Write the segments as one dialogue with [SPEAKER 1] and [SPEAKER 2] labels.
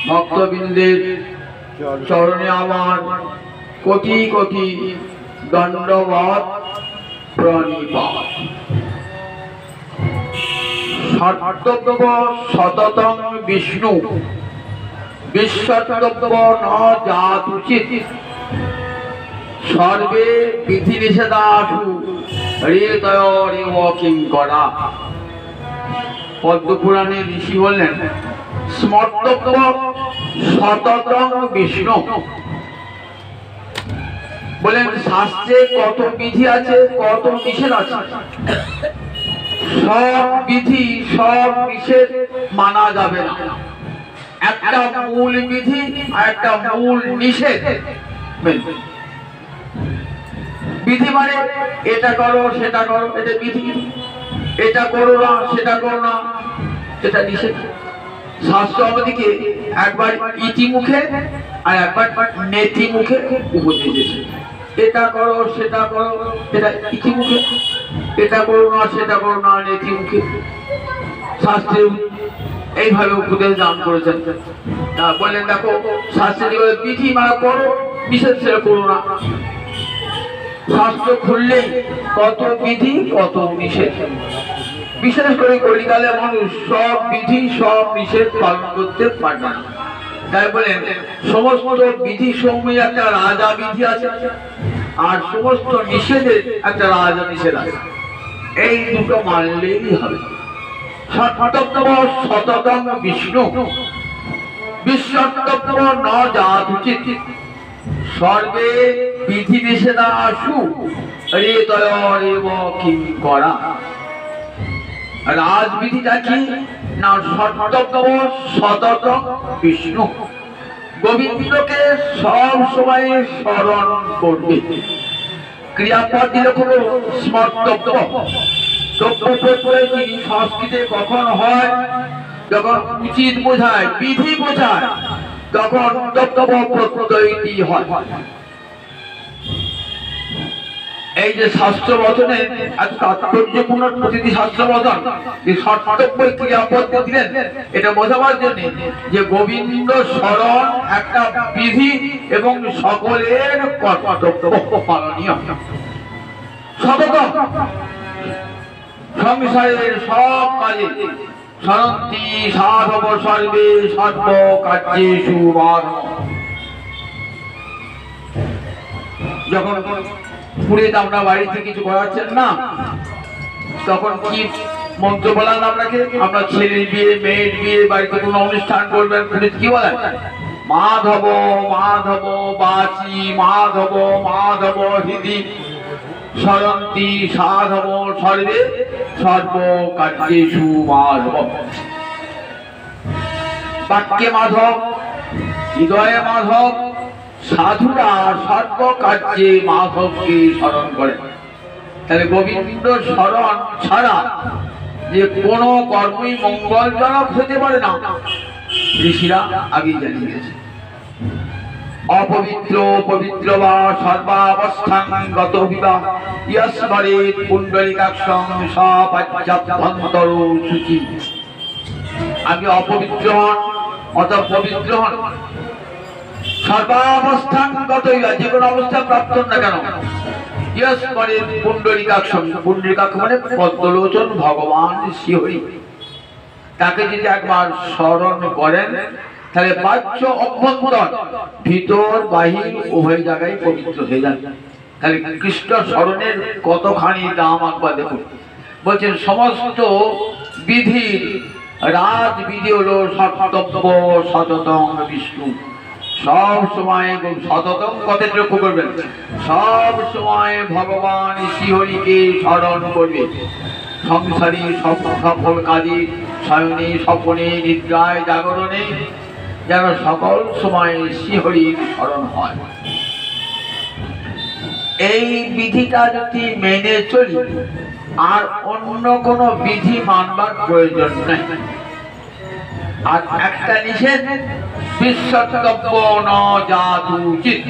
[SPEAKER 1] ভক্তবৃন্দের চরণে আমার কোটি কোটি দণ্ডবৎ প্রণিপাত। ষাট্যব্য শততং বিষ্ণু বিশ্বতব্য ন জাতুচিত সর্বে বিধি নিষেধাসু হৃদয়রেব কিঙ্করা। পদ্মপুরাণে ঋষি বললেন স্মর্তব্য শততং বিষ্ণু, বলেন শাস্ত্রে কত বিধি আছে, কত নিষেধ আছে। সব বিধি সব নিষেধ মানা যাবে না। একটা মূল বিধি আর একটা মূল নিষেধ। বিধি মানে এটা করো সেটা করো, এটা বিধি। এটা করো না সেটা করো না, এটা নিষেধ। শাস্ত্র আমাদেরকে একবার ইতি মুখে আর একবার নেতি মুখে উপদেশ দিয়েছে। এটা করো সেটা করো, এটা ইতি মুখে। এটা করো না সেটা করো না, নেতি মুখে। শাস্ত্রে এইভাবে উপদেশ দান করেছেন। বললেন দেখো শাস্ত্রে বিধি মানে করো, নিষেধ সেটা করো না। শাস্ত্র খুললেই কত বিধি কত নিষেধ। বিশেষ করে কলিকালে মানুষ সব বিধি সব নিষেধ পালন করতে পারবে না। তাই বলেন সমস্ত বিধি সমূহে একটা রাজা বিধি আছে আর সমস্ত নিষেধের একটা রাজা নিষেধ আছে। এই দুটো মানলেই হবে। শততম বিষ্ণু বিশ্বতব্য ন জাতুচিত সর্বে বিধি নিষেধাসু হৃদয়রেব কিঙ্করা। রাজবিধিটা কি না? শততম বিষ্ণু, গোবিন্দকে সব সময় স্মরণ করবে। ক্রিয়াপদ দিলে কোনো স্মর্তব্য তিনি সংস্কৃতে কখন হয়? যখন উচিত বোঝায়, বিধি বোঝায়, তখন তত্ত্ব প্রত্যয়টি হয়। এই যে শাস্ত্র বচনে এত তাৎপর্যপূর্ণ প্রতিটি শাস্ত্র বচন যে ষাট্যব্য ক্রিয়াপদ দিলেন, এটা বোঝাবার জন্য যে গোবিন্দ স্মরণ একটা বিধি এবং সকলের কর্তব্য পালনীয়। সতত সংসারের সব কাজে সরন্তি সাধব সর্বে সর্ব কার্যেষু বাধ। যখন পুরীতে আমরা বাড়িতে কিছু করাচ্ছেন না, তখন কি মন্ত্র বলান আপনাকে? আমরা ছেলের বিয়ে মেয়ের বিয়ে বাড়িতে কোনো অনুষ্ঠান করবেন, পুরীতে কি বলেন? মাধব মাধব বাচি মাধব মাধব হৃদি সরন্তি সাধব সর্বে সর্ব কার্যেষু মাধব। বাক্যে মাধব, হৃদয়ে মাধব, সাধুরা সর্ব কার্যে মাধবকে স্মরণ করে। তাহলে গোবিন্দ স্মরণ ছাড়া যে কোনো কর্মই মঙ্গলজনক হতে পারে না, ঋষিরা আগেই জানিয়ে গেছে। অপবিত্র পবিত্র বা সর্বাবস্থানগত বিবাহ ইয়স্মরে পুণ্ডরিকাক্ষং সপাচ্যাভ্যন্তর সূচি। আমি অপবিত্র হন অথবা পবিত্র হন, সর্বাবস্থানগত যে কোনো অবস্থা প্রাপ্ত না কেন, ইয়স্মরে পুণ্ডরিকাক্ষং, পুণ্ডরিকাক্ষ মানে পদ্মলোচন ভগবান শ্রীহরি, তাকে যদি একবার স্মরণ করেন তাহলে বাহ্য অভ্যন্তর ভিতর বাহির উভয় জায়গায় পবিত্র হয়ে যায়। তাহলে কৃষ্ণ স্মরণের কতখানি দাম একবার দেখুন। বলছেন সমস্ত বিধির রাজ বিধি হলো শততব্য শততম বিষ্ণু। সব সময় শততম কথাটি লক্ষ্য করবেন, সব সময় ভগবান শ্রীহরিকে স্মরণ করবে। সংসারী সকল কাজে শয়নে স্বপনে নিদ্রায় জাগরণে যেন সকল সময় শ্রীহরির স্মরণ হয়। এই বিধিটা যদি মেনে চলি আর অন্য কোনো বিধি মানবার প্রয়োজন নেই। আর একটা নিষেধ, বিশ্বতব্য ন জাতুচিত,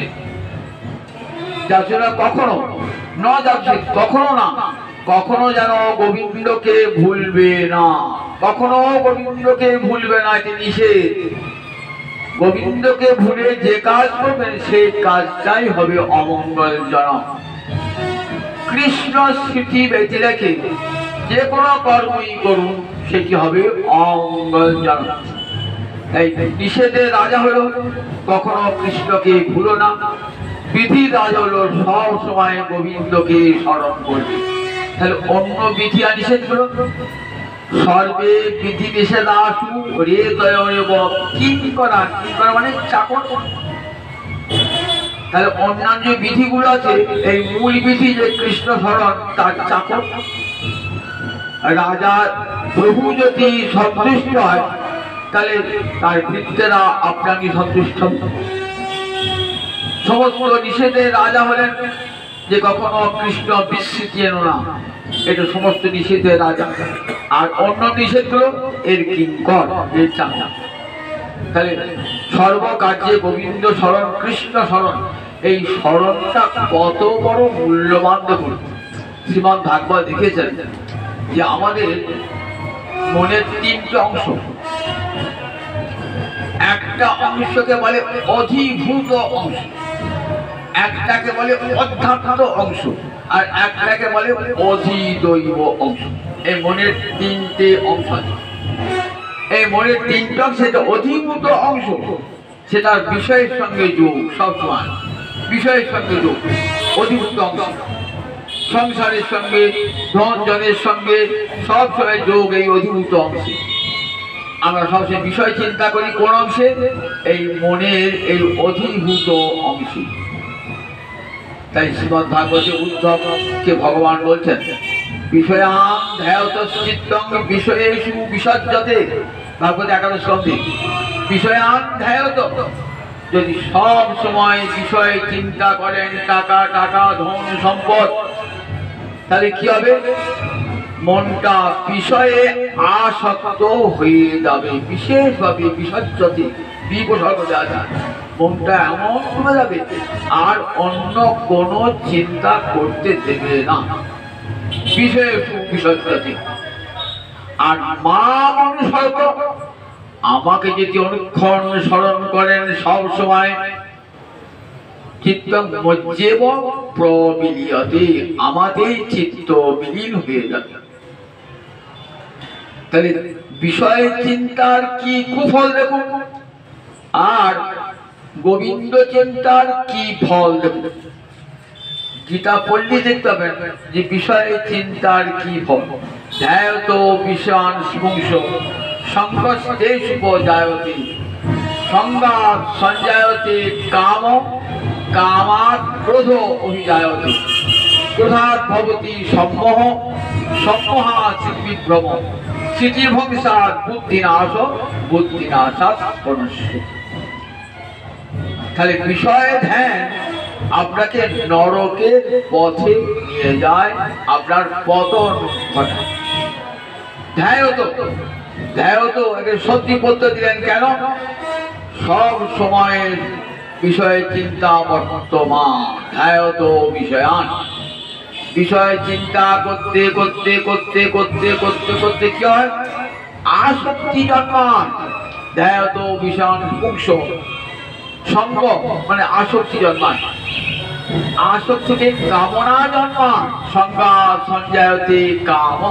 [SPEAKER 1] যাচ্ছিল কখনো ন জাতুচিত, কখনো না, কখনো যেন গোবিন্দকে ভুলবে না, কখনো গোবিন্দকে ভুলবে না, এটি নিষেধ। গোবিন্দকে ভুলে যে কাজ করবেন সেই কাজটাই হবে অমঙ্গলজনক। কৃষ্ণ স্মৃতি বেঁচে রেখে যে কোনো কর্মই করুন সেটি হবে অমঙ্গলজনক। তাই নিষেধের রাজা হলো কখনো কৃষ্ণকে ভুলো না, বিধির রাজা হলো সব সময় গোবিন্দকে স্মরণ করবে। তাহলে অন্য বিধি আর নিষেধ হলো সর্বে বিধি নিষেধাসু রে তয়ব কি করা মানে চাকর। তাহলে অন্যান্য যে বিধিগুলো আছে এই মূল বিধি যে কৃষ্ণ স্মরণ তার চাকর। রাজা প্রভু যদি সন্তুষ্ট হয় তাহলে তার ভৃত্যেরা আপনাকে সন্তুষ্ট। সমস্ত নিষেধে রাজা হলেন যে কখনো কৃষ্ণ বিস্মৃতি এনো না, এটা সমস্ত নিষেধের রাজা। আর অন্য নিষেধগুলো এর কিঙ্কর, এর চাঁদা। তাহলে সর্বকার্যে গোবিন্দ স্মরণ, কৃষ্ণ স্মরণ, এই স্মরণটা কত বড় মূল্যবান দেখুন। শ্রীমদ্ ভাগবত দেখেছেন যে আমাদের মনের তিনটে অংশ। একটা অংশকে বলে অধিভূত অংশ, একটাকে বলে অধ্যাত্ম অংশ, আর একটাকে বলে অধিদৈব অংশ। এই মনের তিনটে অংশ আছে। এই মনের তিনটা সেটা অধিভূত অংশ, সেটা বিষয়ের সঙ্গে যোগ, সবসময় বিষয়ের সঙ্গে যোগ। অধিভূত অংশ সংসারের সঙ্গে, ধন জনের সঙ্গে সবসময় যোগ এই অধিভূত অংশে। আমরা সবসময় বিষয় চিন্তা করি কোন অংশে? এই মনের এই অধিভূত অংশে। তাই শ্রীমদ্ ভাগবতে উদ্ধবকে ভগবান বলছেন বিষয়াং ধ্যায়ত চিত্তং বিষয়েষু বিসজ্জতে। ভাগবত 11 স্কন্ধে বিষয়াং ধ্যায়ত, যদি সব সময় বিষয়ে চিন্তা করেন, টাকা টাকা ধন সম্পদ, তাহলে কি হবে? মনটা বিষয়ে আসক্ত হয়ে যাবে, বিশেষভাবে বিসজ্জতে, বিপসর্গ দেওয়া যায়। মনটা এমন কমে যাবে আর অন্য কোনো চিন্তা করতে দেবে না, বিষয়ে বিসজ্জতে। আর মা অনুসর্গ, আমাকে যদি অনুক্ষণ স্মরণ করেন সব সময়, চিত্ত মজ্জেব প্রবিলিয়তে, আমাদের চিত্ত বিলীন হয়ে যাবে। তাহলে বিষয় চিন্তার কি কুফল দেখুন, আর গোবিন্দ চিন্তার কি ফল দেখুন। গীতা পড়লে দেখতে পাবেন যে বিষয় চিন্তার কি ফল। ধ্যায়ত বিষয়ান পুংস সংঘস্তেষুপজায়তে সংঘাত সঞ্জায়তে কাম কামাৎ ক্রোধ অভিজায়তে ক্রোধাৎ ভবতি সম্মোহ সম্মোহাৎ চিদ্বিভ্রম স্মৃতির্ভংসাৎ বুদ্ধিনাশ বুদ্ধিনাশাৎ প্রণশ্যতি। তাহলে বিষয় ধ্যান আপনাকে নরকের পথে নিয়ে যায়, আপনার পতন ঘটায়। ধ্যায়ত ধ্যায়ত একে সত্যি করতে দিলেন কেন? সব সময়ের বিষয়ে চিন্তা বর্তমান। ধ্যায়ত বিষয়ান, বিষয় চিন্তা করতে করতে করতে করতে করতে করতে কি হয়? আসক্তি জন্মান। ধ্যায়ত বিষয়ান পুংস, সঙ্গ মানে আসক্তি জন্মায়। আসক্তিতে কামনা জন্মায়। সংজ্ঞা সঞ্জায়তে কাম,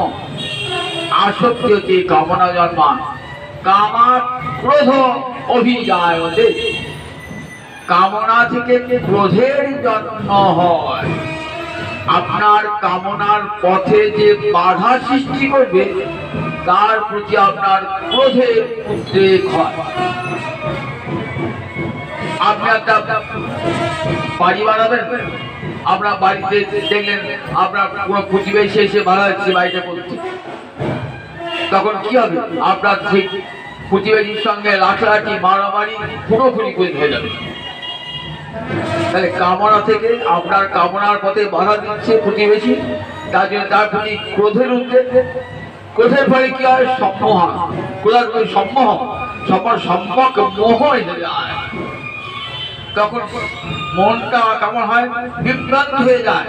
[SPEAKER 1] আসক্তি হতে কামনা জন্মায়। কামাৎ ক্রোধ অভিজায়তে, কামনা থেকে ক্রোধের জন্ম হয়। আপনার কামনার পথে যে বাধা সৃষ্টি করবে তার প্রতি আপনার ক্রোধের উদ্রেক হয়। আপনি একটা বাড়ি বানাবেন, আপনার বাড়িতে দেখলেন আপনার কোনো প্রতিবেশী এসে ভাড়া হচ্ছে বাড়িটা করতে, তখন কি হবে? আপনার ঠিক প্রতিবেশীর সঙ্গে লাঠালাঠি মারামারি পুরোপুরি হয়ে যাবে। তাহলে কামনা থেকে আপনার কামনার পথে বাধা দিচ্ছে প্রতিবেশী, তার জন্য তার প্রতি ক্রোধের উদ্রেক। ক্রোধের ফলে কি হয়? সম্মোহ। ক্রোধের সম্মোহ, সম্যক মোহ এসে যায়। তখন মনটা কেমন হয়? বিভ্রান্ত হয়ে যায়।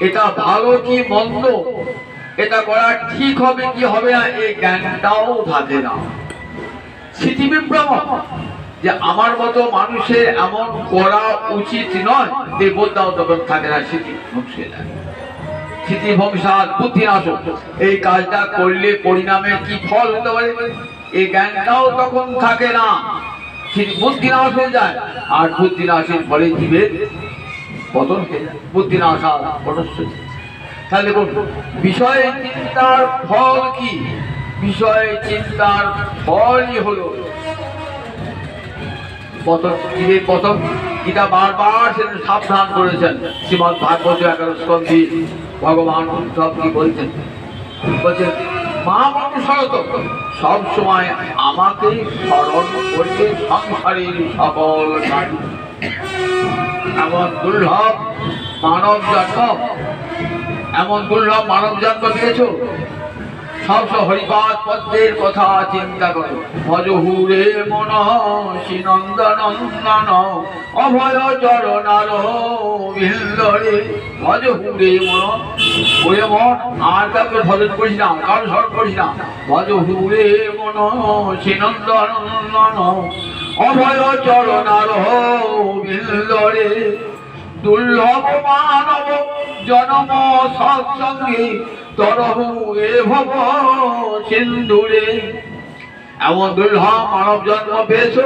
[SPEAKER 1] এটা ভালো কি মন্দ, এটা করা ঠিক হবে কি হবে না, এই জ্ঞানটাও থাকে না। স্মৃতি বিভ্রম। যে আমার মতো মানুষের এমন করা উচিত নয়, এই বোধটাও তখন থাকে না, স্মৃতি ধ্বংস হয়ে যায়। স্মৃতি ভংসার বুদ্ধি নাশক, এই কাজটা করলে পরিণামে কি ফল হতে পারে এই জ্ঞানটাও তখন থাকে না, বুদ্ধি নাশ হয়ে যায়। আর বুদ্ধি নাশের ফলে জীবের পতন হয়ে যায়, বুদ্ধি নাশ আর পটস্থিতি। তাহলে বিষয় চিন্তার ফল কি? বিষয় চিন্তার ফলই হলো পতন, জীবের পতন। গীতা বারবার সেটা সাবধান করেছেন। শ্রীমদ্ ভাগবত 11 স্কন্ধে ভগবান উদ্ধব কি বলছেন? বলছেন মা অনুসরত, সব সময় আমাকে স্মরণ করবে সংসারের সকল কাজ। এমন দুর্লভ মানব জন্ম, এমন দুর্লভ মানব জন্ম দিয়েছ, সবসময় হরিপাদ পদ্মের কথা চিন্তা করো। ভজহুরে মন নন্দনন্দন অভয় চরণার বিন্দরে। ভজহুরে মন, ওরে মন আর কাউকে ভজন করিস না, কারো স্মরণ করিস না। ভজহুরে মন নন্দনন্দন অভয় চরণার বিন্দরে। দুর্লভ মানব জনম সৎসঙ্গে তরহু এ ভব সিন্ধুরে। এমন দুর্লভ মানব জন্ম পেয়েছ,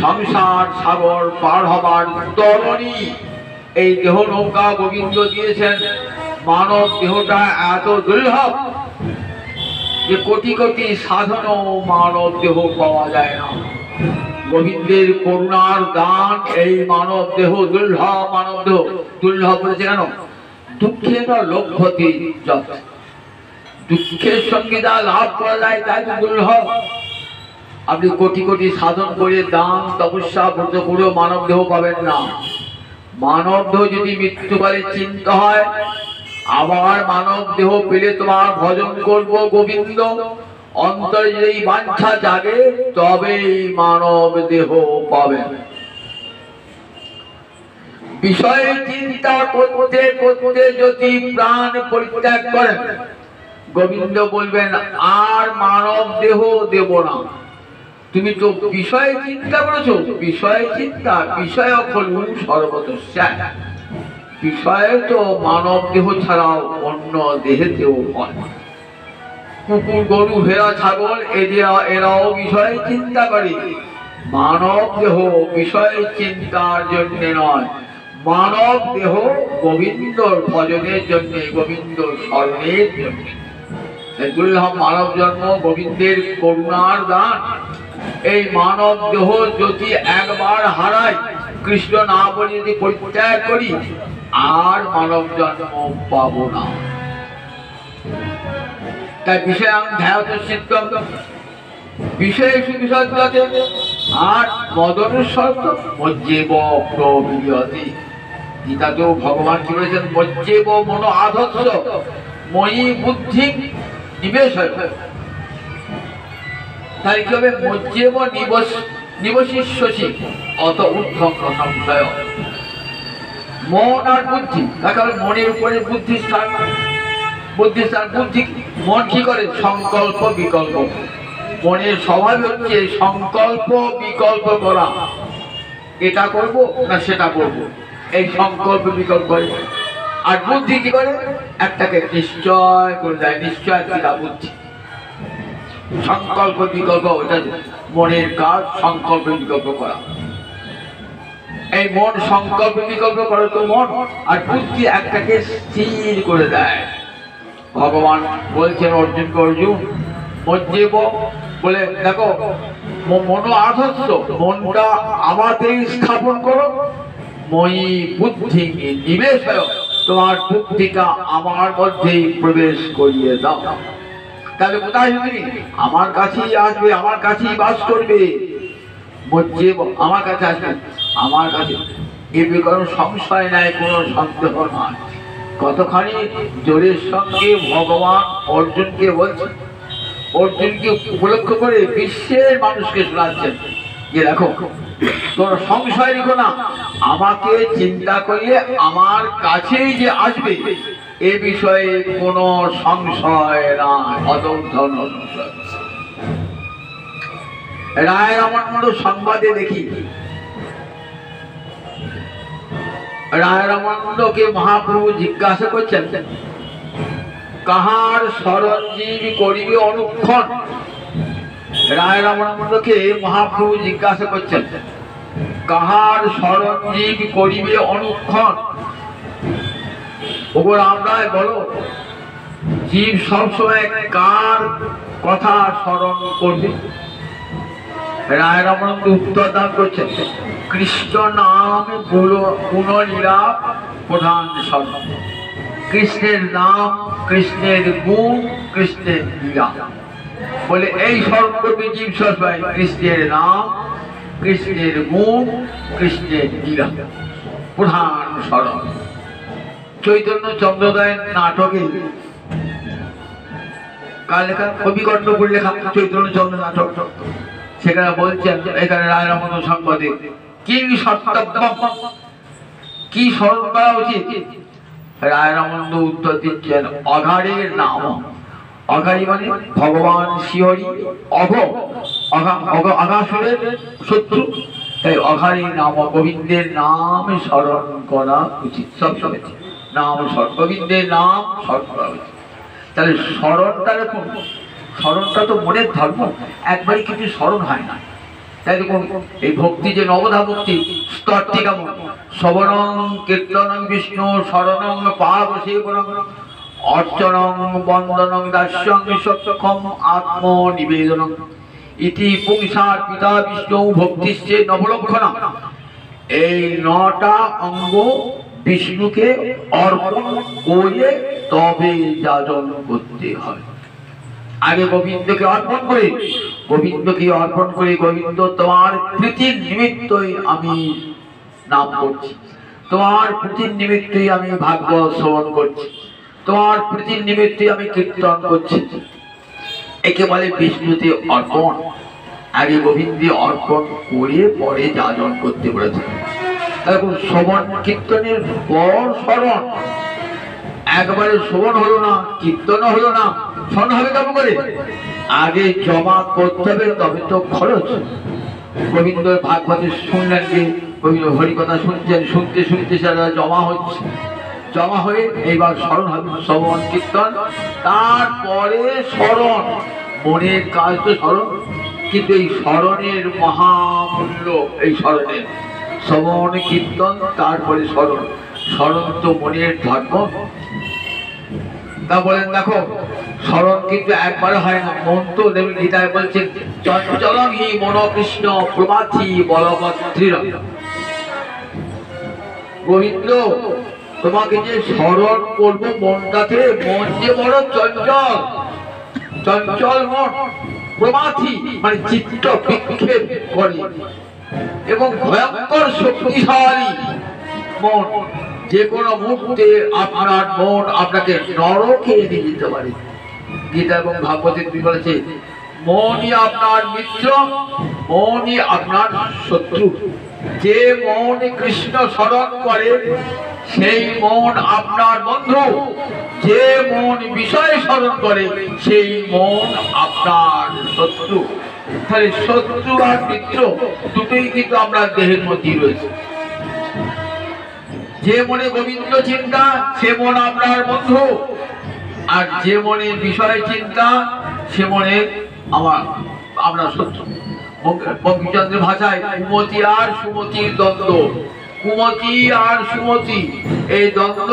[SPEAKER 1] সংসার সাগর পার হবার তরণী এই দেহ নৌকা গোবিন্দ দিয়েছেন। মানব দেহটা এত দুর্লভ যে কোটি কোটি সাধনও মানব দেহ পাওয়া যায় না। গোবিন্দের করুণার দান এই মানব দেহ দুর্লভ। মানব দেহ দুর্লভ বলেছে কেন? দুঃখের লভ্যতে যত, দুঃখের সঙ্গে যা লাভ করা যায় তাই তো দুর্লভ। আপনি কোটি কোটি সাধন করে দান তপস্যা ব্রত করেও মানব দেহ পাবেন না। মানব দেহ যদি মৃত্যুকালে চিন্তা হয়, আবার মানব দেহ পেলে তোমার ভজন করব গোবিন্দ, অন্তরে যদি বাঞ্ছা জাগে তবেই মানব দেহ পাবেন। বিষয় চিন্তা করতে করতে যদি প্রাণ পরিত্যাগ করেন, গোবিন্দ বলবেন আর মানব দেহ দেব না। তুমি তো বিষয় চিন্তা করেছো, বিষয় চিন্তা বিষয় খলু সর্বতস্যা। বিষয় তো মানব দেহ ছাড়াও অন্য দেহেতেও হয়। কুকুর গরু ভেড়া ছাগল এরাও বিষয় চিন্তা করে। মানব দেহ বিষয় চিন্তার জন্য নয়, মানব দেহ গোবিন্দর ভজনের জন্য, গোবিন্দর স্মরণের জন্য। দুর্লভ মানব জন্ম গোবিন্দের করুণার দান। এই মানব দেহ যদি একবার হারাই, কৃষ্ণ না বলে যদি পরিত্যাগ করি, আর মানব জন্ম পাব না। তাই বিষয় ধ্যাত সিদ্ধম, বিষয় সুবিশদ্যতে আর মদনুসর্ত মজ্জেব প্রবিয়তে। গীতাতেও ভগবান কি বলেছেন? মজ্জেব মনো আধস্য ময়ি বুদ্ধি নিবেশ। তাই কি হবে? মজ্জেব নিবশিষ্যসি অত উদ্ধং সংশয়। মন আর বুদ্ধি, তাহলে মনের উপরে বুদ্ধি স্থান। বুদ্ধি স্থান, বুদ্ধি মন কি করে? সংকল্প বিকল্প। মনের স্বভাব হচ্ছে সংকল্প বিকল্প করা, এটা করব না সেটা করব, এই সংকল্প বিকল্প করে। আর বুদ্ধি কি করে? একটাকে নিশ্চয় করে দেয়, নিশ্চয় কিনা বুদ্ধি। সংকল্প বিকল্প ওটা মনের কাজ, সংকল্প বিকল্প করা। এই মন সংকল্প বিকল্প করে তো মন, আর বুদ্ধি একটাকে স্থির করে দেয়। ভগবান বলছেন অর্জুনকে, অর্জুন মজ্জেব বলে দেখো মনো আধস্য, মনটা আমাতেই স্থাপন করো। মই বুদ্ধি নিবেশ হয়, তোমার বুদ্ধিটা আমার মধ্যেই প্রবেশ করিয়ে দাও। তাহলে কোথায় তুমি? আমার কাছেই আসবে, আমার কাছেই বাস করবে। মজ্জেব আমার কাছে আসবে, আমার কাছে। এ কোনো সংশয় নাই, কোনো সন্দেহ নয়। কতখানি জোরের সঙ্গে ভগবান অর্জুনকে বলছেন, অর্জুনকে উপলক্ষ করে বিশ্বের মানুষকে শোনাচ্ছেন যে দেখো তোর সংশয় রেখো না, আমাকে চিন্তা করলে আমার কাছেই যে আসবে এ বিষয়ে কোনো সংশয় নাই, অদৌধন। রায় রামানন্দ সংবাদে দেখি রায় রামানন্দকে মহাপ্রভু জিজ্ঞাসা করছেন, কাহার শরণজীব করিবে অনুক্ষণ। রায় রামানন্দকে মহাপ্রভু জিজ্ঞাসা করছেন, কাহার শরণজীব করিবে অনুক্ষণ। ওগো রামরায় বলো, জীব সবসময় কার কথা স্মরণ করবে? রায় রামানন্দ উত্তর দান করছেন, কৃষ্ণ নাম গুণলীলা প্রধান স্মরণ। কৃষ্ণের নাম, কৃষ্ণের গুণ, কৃষ্ণের লীলা, বলে এই স্মরণ করবে জীব সবসময়। কৃষ্ণের নাম, কৃষ্ণের গুণ, কৃষ্ণের লীলা প্রধান স্মরণ। চৈতন্য চন্দ্রোদয়ের নাটকে কার লেখা? কবি কর্ণপুর লেখা চৈতন্য চন্দ্র নাটক। সেখানে বলছেন, এখানে রায় রামানন্দ সংবাদে কি সত্যব্যম, কি স্মরণ করা উচিত? রায় রামানন্দ উত্তর দিচ্ছেন, অঘারের নাম। অঘারী মানে ভগবান শ্রীহরি, অঘাসুরের শত্রু। তাই অঘারী নাম, গোবিন্দের নাম স্মরণ করা উচিত সবসময়। নাম স্মরণ, গোবিন্দের নাম স্মরণ করা উচিত। তাহলে স্মরণটা দেখুন, স্মরণটা তো মনের ধর্ম, একবারই কিছু স্মরণ হয় না। তাই দেখুন এই ভক্তি যে নবধা ভক্তি স্তরটি কেমন? শ্রবণং কীর্তনং বিষ্ণু শরণং পাব সেবনং অর্চনং বন্দনং দাস্যং সত্যকম আত্ম নিবেদনং ইতি পুংসার পিতা বিষ্ণু ভক্তিশ্চে নবলক্ষণা। এই 9টা অঙ্গ বিষ্ণুকে অর্পণ করে তবে যাজন করতে হয়। আগে গোবিন্দকে অর্পণ করে, গোবিন্দকে অর্পণ করে, গোবিন্দ তোমার প্রীতির নিমিত্তই আমি নাম করছি, তোমার প্রীতির নিমিত্তই আমি ভাগবত শ্রবণ করছি, তোমার প্রীতির নিমিত্তই আমি কীর্তন করছি। একে বলে বিষ্ণুতে অর্পণ। আগে গোবিন্দে অর্পণ করে পরে যাজন করতে বলেছে। দেখুন শ্রবণ কীর্তনের পর স্মরণ, একবারে শ্রবণ হলো না, কীর্তন হলো না, স্মরণ হবে কেমন করে? আগে জমা করতে হবে, তবে তো খরচ। গোবিন্দ ভাগবতে শুনলেন যে গোবিন্দ হরিকথা শুনছেন, শুনতে শুনতে সেটা জমা হচ্ছে, জমা হয়ে এইবার স্মরণ হবে, শ্রবণ কীর্তন, তারপরে স্মরণ। মনের কাজ তো স্মরণ, কিন্তু এই স্মরণের মহামূল্য, এই স্মরণের শ্রবণ কীর্তন তারপরে স্মরণ। স্মরণ তো মনের ধর্ম। তা বলেন দেখো স্মরণ কিন্তু একবারে হয় না। মন তো দেবী গীতায় বলছেন, চঞ্চলং হি মন কৃষ্ণ প্রমাথি বলভদ্র। গোবিন্দ তোমাকে যে স্মরণ করবো মনটাতে, মন যে বড় চঞ্চল, চঞ্চল মন, প্রমাথি মানে চিত্ত বিক্ষেপ করে এবং ভয়ঙ্কর শক্তিশালী মন। যে কোনো মুহূর্তে আপনার মন আপনাকে নরকে নিয়ে যেতে পারে। গীতা এবং ভাগবতে বলেছে, মনই আপনার মিত্র, মনই আপনার শত্রু। যে মন কৃষ্ণ স্মরণ করে সেই মন আপনার বন্ধু, যে মন বিষয় স্মরণ করে সেই মন আপনার শত্রু। তাহলে শত্রু আর মিত্র দুটোই কিন্তু আমরা দেহের মধ্যে রয়েছে। যে মনে গোবিন্দ চিন্তা সে মন আপনার বন্ধু, আর যে মনে বিষয় চিন্তা সে মনে আমরা শত্রু। বঙ্কিমচন্দ্রের ভাষায় কুমতি আর সুমতির দ্বন্দ্ব, কুমতি আর সুমতি এই দ্বন্দ্ব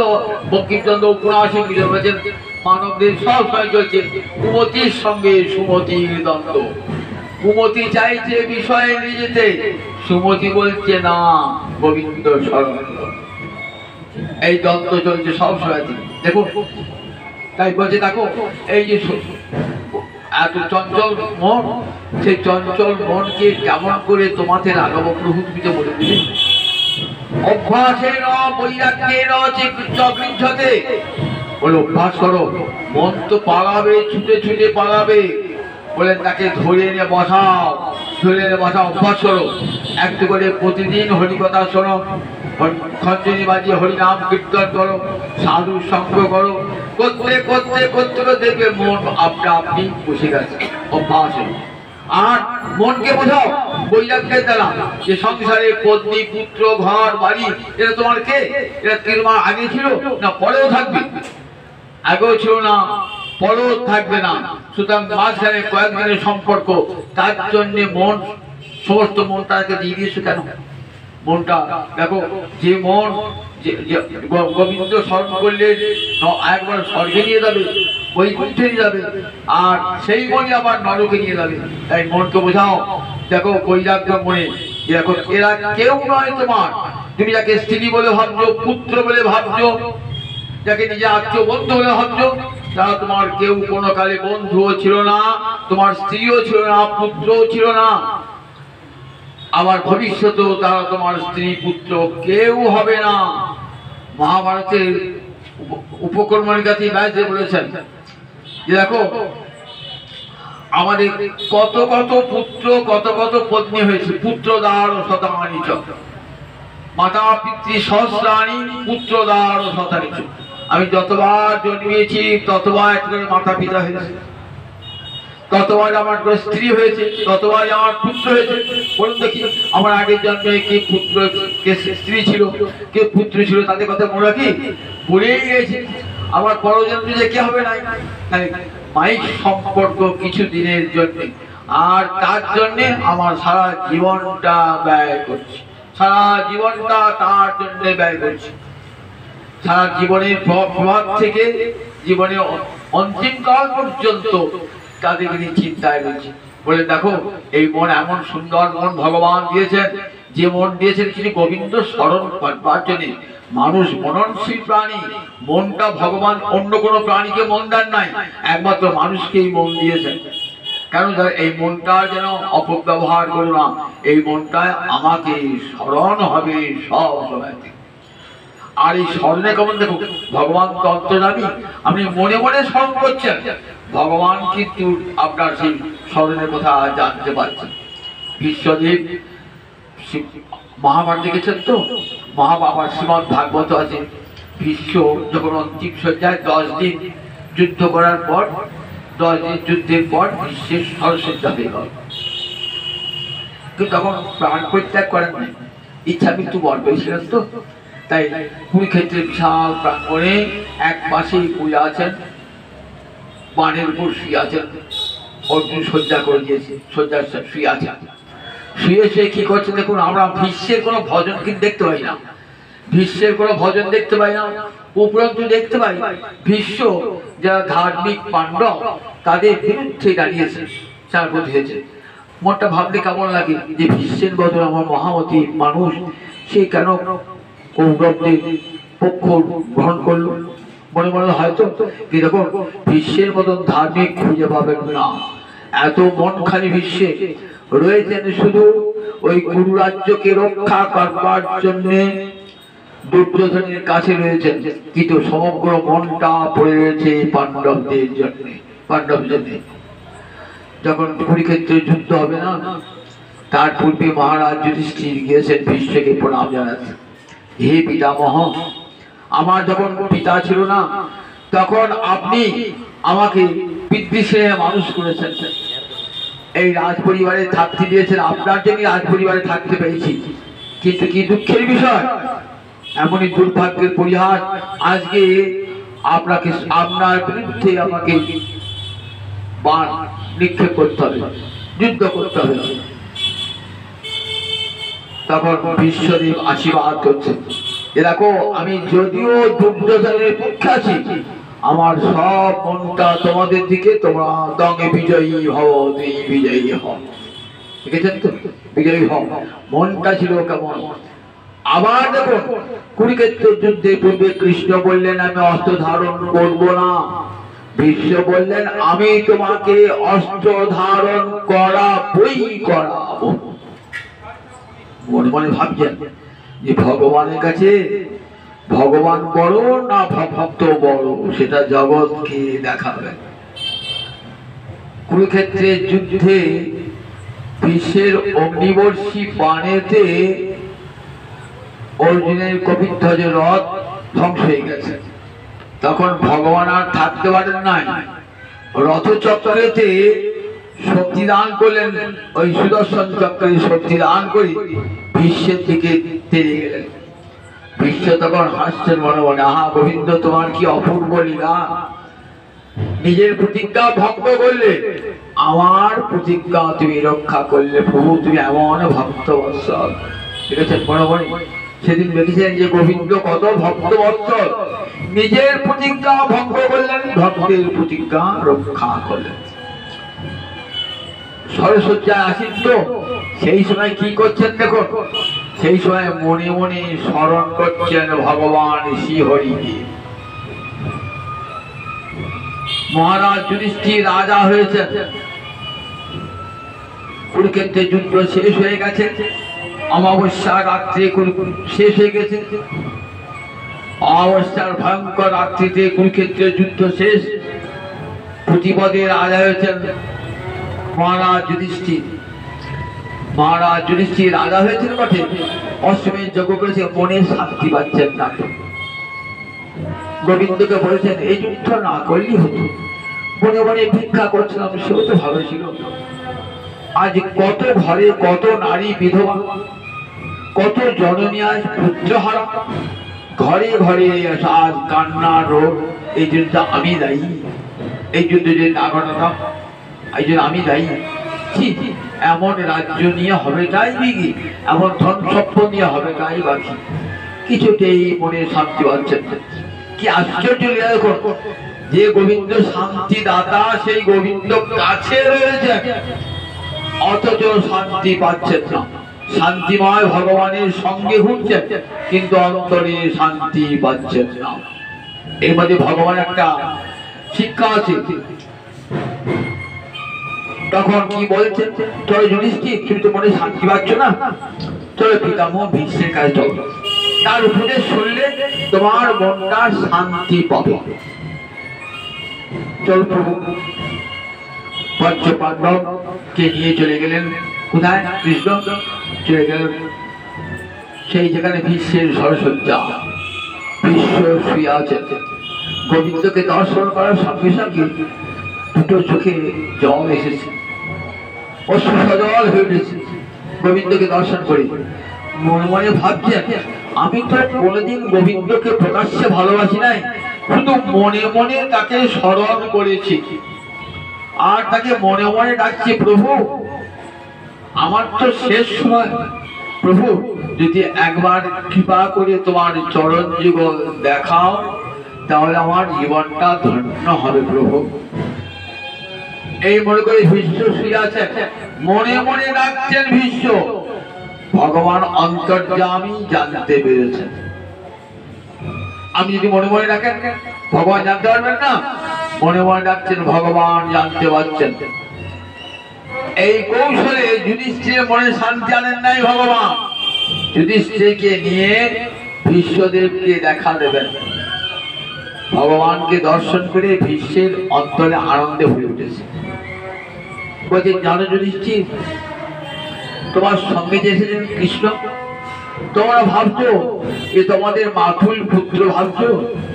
[SPEAKER 1] বঙ্কিমচন্দ্র ৭৯ বলেছেন মানবদের সব সময় চলছে কুমতির সঙ্গে সুমতির দ্বন্দ্ব। কুমতি চাইছে বিষয়ে নিয়ে যেতে, সুমতি বলছে না গোবিন্দ স্মরণ। এই দ্বন্দ্ব চলছে সব সময়। দেখুন তাই বলছে দেখো এই যে এত চঞ্চল মন, সেই চঞ্চল মনকে কেমন করে তোমাতে লাগাবো প্রভু তুমি তো বলে দিলে। অভ্যাসে ন বৈরাগ্যে ন চিত্তগৃহ্যতে, বলে অভ্যাস করো। মন তো পালাবে, ছুটে ছুটে পালাবে, বলে তাকে ধরে এনে বসাও, ধরে এনে বসাও, অভ্যাস করো। একটু করে প্রতিদিন হরিকথা শোনো, খঞ্জনি বাজিয়ে হরিনাম কীর্তন করো, সাধু সঙ্গ করো, করতে করতে করতে দেখবে মন আপনা আপনি বসে গেছে। অভ্যাস আর মনকে বোঝাও বৈরাগ্যের দ্বারা যে সংসারে পত্নী পুত্র ঘর বাড়ি এটা তোমার কে? এটা তোমার আগে ছিল না পরেও থাকবে? আগেও ছিল না, পরেও থাকবে না। সুতরাং মাঝখানে কয়েকদিনের সম্পর্ক, তার জন্য মন সমস্ত মনটাকে দিয়ে দিয়েছে কেন? মনটা দেখো, যে মন গোবিন্দ স্মরণ করলে একবার স্বর্গে নিয়ে যাবে, বৈকুণ্ঠে নিয়ে যাবে, আর সেই মনে আবার নরকে নিয়ে যাবে। তাই মনকে বোঝাও। দেখো বৈরাগ্য মনে, দেখো এরা কেউ নয় তোমার। তুমি যাকে স্ত্রী বলে ভাবছো, পুত্র বলে ভাবছো, যাকে নিজে আত্মীয় বন্ধু বলে ভাবছো, তারা তোমার কেউ কোনো কালে বন্ধুও ছিল না, তোমার স্ত্রীও ছিল না, পুত্রও ছিল না, আবার ভবিষ্যতেও তারা তোমার স্ত্রী পুত্র কেউ হবে না। মহাভারতের উপকর্মণিকাতে ব্যাসদেব বলেছেন যে দেখো আমাদের কত কত পুত্র কত কত পত্নী হয়েছে। পুত্রদার শতানি চ, মাতা পিতৃ সহস্রাণী পুত্রদার শতানি চ। আমি যতবার জন্মিয়েছি ততবার এক করে মাতা পিতা হয়েছে, ততবার আমার স্ত্রী হয়েছে, ততবার আমার পুত্র হয়েছে। বলুন দেখি, আমার আগের জন্মে কে পুত্র কে স্ত্রী ছিল, কে পুত্র ছিল, তাদের কথা মনে রাখি? ভুলেই গেছে। আমার পরজন্মে যে কে হবে নাই, মাইক সম্পর্ক কিছু দিনের জন্য, আর তার জন্য আমার সারা জীবনটা ব্যয় করছি, সারা জীবনটা তার জন্য ব্যয় করছি। সারা জীবনের প্রভাব থেকে জীবনের অন্তিম কাল পর্যন্ত তাদেরকে নিয়ে চিন্তায় রয়েছে। বলে দেখো এই মন এমন সুন্দর মন ভগবান দিয়েছেন, যে মন দিয়েছেন তিনি গোবিন্দ স্মরণ করবার জন্য। মানুষ মননশীল প্রাণী, মনটা ভগবান অন্য কোনো প্রাণীকে মন দেন নাই, একমাত্র মানুষকেই মন দিয়েছেন। কেন? এই মনটা যেন অপব্যবহার করো না, এই মনটায় আমাকে স্মরণ হবে সব সময়। আর এই স্মরণে কেমন দেখো, ভগবান তন্ত্র জানি আপনি মনে মনে স্মরণ করছেন, ভগবান কিন্তু আপনার সেই স্মরণের কথা জানতে পারছেন। বিশ্বদেব মহাভারত দেখেছেন তো, মহাভারত শ্রীমদ ভাগবত আছে। ভীষ্ম যখন অন্তিম সজ্জায় 10 দিন যুদ্ধ করার পর, 10 দিন যুদ্ধের পর বিশ্বের সরসজ্জা হয়ে গেল, কিন্তু তখন প্রাণ পরিত্যাগ করেন নাই, ইচ্ছা মৃত্যু বর পেয়েছিলেন তো। তাই কুরুক্ষেত্রের বিশাল প্রাঙ্গণে এক পাশেই পূজা আছেন, বানের উপর শুয়ে আছেন, অর্জুন সজ্জা করে দিয়েছে, সজ্জার শুয়ে আছেন। শুয়ে সে কি করছে দেখুন, আমরা ভীষ্মের কোনো ভজন কিন্তু দেখতে পাই না, ভীষ্মের কোনো ভজন দেখতে পাই না। উপরন্তু দেখতে পাই ভীষ্ম যারা ধার্মিক পাণ্ডব তাদের বিরুদ্ধে দাঁড়িয়েছে, চারপতি হয়েছে। মনটা ভাবলে কেমন লাগে যে ভীষ্মের বদল আমার মহামতি মানুষ, সে কেন কৌরবদের পক্ষ গ্রহণ করলো? মনে মনে হয়তো কি দেখো ভীষ্মের মতন ধার্মিক খুঁজে পাবেন না। এত মন খালি ভীষ্মে রয়েছেন শুধু ওই কুরু রাজ্যকে রক্ষা করবার জন্য, দুর্যোধনের কাছে রয়েছেন, কিন্তু সমগ্র মনটা পড়ে রয়েছে পাণ্ডবদের জন্য, পাণ্ডবদের জন্য। যখন কুরুক্ষেত্রে যুদ্ধ হবে না, তার পূর্বে মহারাজ যুধিষ্ঠির গিয়েছেন ভীষ্মকে প্রণাম জানাতে। হে পিতামহ, আমার যখন পিতা ছিল না তখন আপনি আমাকে পিতৃস্নেহে মানুষ করেছেন, এই রাজ পরিবারে থাকতে দিয়েছেন, আপনার জন্য রাজ পরিবারে থাকতে পেরেছি। কিন্তু কি দুঃখের বিষয়, এমনই দুর্ভাগ্যের পরিহাস, আজকে আপনাকে আপনার বিরুদ্ধে আমাকে বাণ নিক্ষেপ করতে হবে, যুদ্ধ করতে হবে। তখন বিশ্বদেব আশীর্বাদ করছেন, দেখো আমি যদিও দুর্যোধনের পক্ষে আছি, আমার সব মনটা তোমাদের দিকে, তোমরা দঙ্গে বিজয়ী হও, বিজয়ী হও। দেখেছেন তো, বিজয়ী হও, মনটা ছিল কেমন। আবার দেখুন কুরুক্ষেত্রের যুদ্ধে পূর্বে কৃষ্ণ বললেন আমি অস্ত্র ধারণ করব না, ভীষ্ম বললেন আমি তোমাকে অস্ত্র ধারণ করাবই করাবো। মনে মনে ভাবছেন যে ভগবানের কাছে ভগবান বড় না ভক্ত বড়, সেটা জগৎকে দেখাবে। কুরুক্ষেত্রের যুদ্ধে ভীষ্মের অগ্নিবর্ষী বাণেতে অর্জুনের কপিধ্বজ রথ ধ্বংস হয়ে গেছে। তখন ভগবান আর থাকতে পারেন নাই, রথচক্রেতে শক্তি দান করলেন, ওই সুদর্শন চক্রে শক্তি দান করে বিশ্বের দিকে তেড়ে গেলেন। বিশ্ব তখন হাসছেন মনে মনে, আহা গোবিন্দ তোমার কি অপূর্ব লীলা, নিজের প্রতিজ্ঞা ভঙ্গ করলে, আমার প্রতিজ্ঞা তুমি রক্ষা করলে। প্রভু তুমি এমন ভক্তবৎসল। দেখেছেন মনে মনে, সেদিন দেখেছেন যে গোবিন্দ কত ভক্তবৎসল, নিজের প্রতিজ্ঞা ভঙ্গ করলেন, ভক্তের প্রতিজ্ঞা রক্ষা করলেন। সরসজ্জায় আসেন তো সেই সময় কি করছেন দেখো, সেই সময় মনে মনে স্মরণ করছেন ভগবান শ্রীহরিকে। মহারাজ যুধিষ্ঠির রাজা হয়েছেন, কুরুক্ষেত্রে যুদ্ধ শেষ হয়ে গেছে, অমাবস্যা রাত্রে শেষ হয়ে গেছে, অমাবস্যার ভয়ঙ্কর রাত্রিতে কুরুক্ষেত্রের যুদ্ধ শেষ। প্রতিপদে রাজা হয়েছেন মহারাজ যুধিষ্ঠির। মহারাজ যুধিষ্ঠির রাজা হয়েছেন বটে, অশ্বমেধ যজ্ঞ করেছে, মনে শান্তি পাচ্ছেন না। গোবিন্দকে বলেছেন এই যুদ্ধ না করলেই হতো, মনে মনে ভিক্ষা করছিলাম, সেও তো ভালো ছিল। আজ কত ঘরে কত নারী বিধবা, কত জননী আজ পুত্রহারা, ঘরে ঘরে আজ কান্না রোগ। এই যুদ্ধ আমি দায়ী, এই যুদ্ধ যে না ঘটাতাম এই জন্য আমি দায়ী। এমন রাজ্য নিয়ে হবে তাই বিঘি, এমন ধন সম্পদ নিয়ে হবে তাই বাকি, কিছুতেই মনে শান্তি পাচ্ছেন। কি আশ্চর্য দেখো, যে গোবিন্দ শান্তি দাতা সেই গোবিন্দ কাছে রয়েছে, অথচ শান্তি পাচ্ছেন না। শান্তিময় ভগবানের সঙ্গে ঘুরছেন কিন্তু অন্তরে শান্তি পাচ্ছেন না। এর মধ্যে ভগবান একটা শিক্ষা আছে। তখন কি বলছেন, চলো যুধিষ্ঠির তুমি তো মনে শান্তি পাচ্ছ না, চলো পিতামহ ভীষ্মের কাছে চলো, তার উপদেশ শুনলে তোমার মনটা শান্তি পাবে। চল প্রভু। পঞ্চ পাণ্ডবকে নিয়ে চলে গেলেন কোথায়, কৃষ্ণ চলে গেলেন সেই যেখানে ভীষ্মের সরসজ্জা, ভীষ্ম শুয়ে আছেন। গোবিন্দকে দর্শন করার সঙ্গে সঙ্গে দুটো চোখে জল এসেছে, অশ্রু সজল হয়ে উঠেছে। গোবিন্দকে দর্শন করে মনে মনে ভাবছেন, আমি তো কোনোদিন গোবিন্দকে প্রকাশ্যে ভালোবাসি নাই, শুধু মনে মনে তাকে স্মরণ করেছি আর তাকে মনে মনে ডাকছি, প্রভু আমার তো শেষ সময়, প্রভু যদি একবার কৃপা করে তোমার চরণ যুগল দেখাও তাহলে আমার জীবনটা ধন্য হবে প্রভু। এই মনে করে ভীষ্ম শুয়ে আছে, মনে মনে ডাকছেন ভীষ্ম। ভগবান অন্তর্যামী জানতে পেরেছেন। আমি যদি মনে মনে ডাকেন ভগবান জানতে পারবেন না, মনে মনে ডাকছেন ভগবান জানতে পারছেন। এই কৌশলে যুধিষ্ঠিরের মনে শান্তি আনেন নাই ভগবান, যুধিষ্ঠিরকে নিয়ে ভীষ্মদেবকে দেখা দেবেন। ভগবানকে দর্শন করে ভীষ্মের অন্তরে আনন্দে ভরে উঠেছে। বলছে জানো যুধিষ্ঠির, তোমার সঙ্গে যে এসেছেন কৃষ্ণ, তোমরা ভাবছো যে তোমাদের মাথুল পুত্র ভাবছো,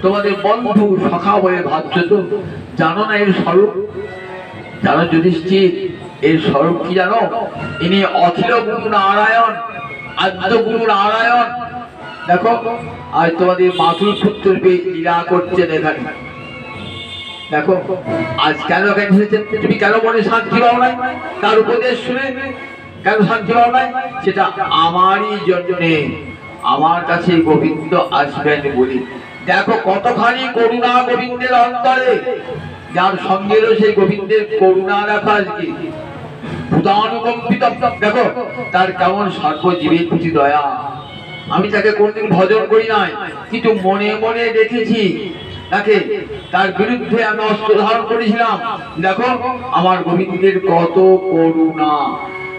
[SPEAKER 1] তোমাদের বন্ধু সখা বলে ভাবছো, তো জানো না এর স্বরূপ। জানো যুধিষ্ঠির এর স্বরূপ কি জানো, ইনি অখিল গুরু নারায়ণ, আদ্য গুরু নারায়ণ। দেখো আজ তোমাদের মাথুর পুত্র লীলা করছেন এখানে। দেখো আজ কেন কেন এসেছেন, তুমি কেন মনে শান্তি পাও নাই, তার উপদেশ শুনে কেন শান্তি পাও নাই, সেটা আমারই জন্যে, আমার কাছে গোবিন্দ আসবেন বলি। দেখো কতখানি করুণা গোবিন্দের অন্তরে, যার সঙ্গে সেই গোবিন্দের করুণা রাখা আজকে ভূতানুকম্পিত। দেখো তার কেমন সর্বজীবের প্রতি দয়া। আমি তাকে কোনদিন ভজন করি নাই, কিন্তু মনে মনে দেখেছি তাকে, তার বিরুদ্ধে আমি অস্ত্র ধারণ করেছিলাম। দেখো আমার গোবিন্দের কত করুণা,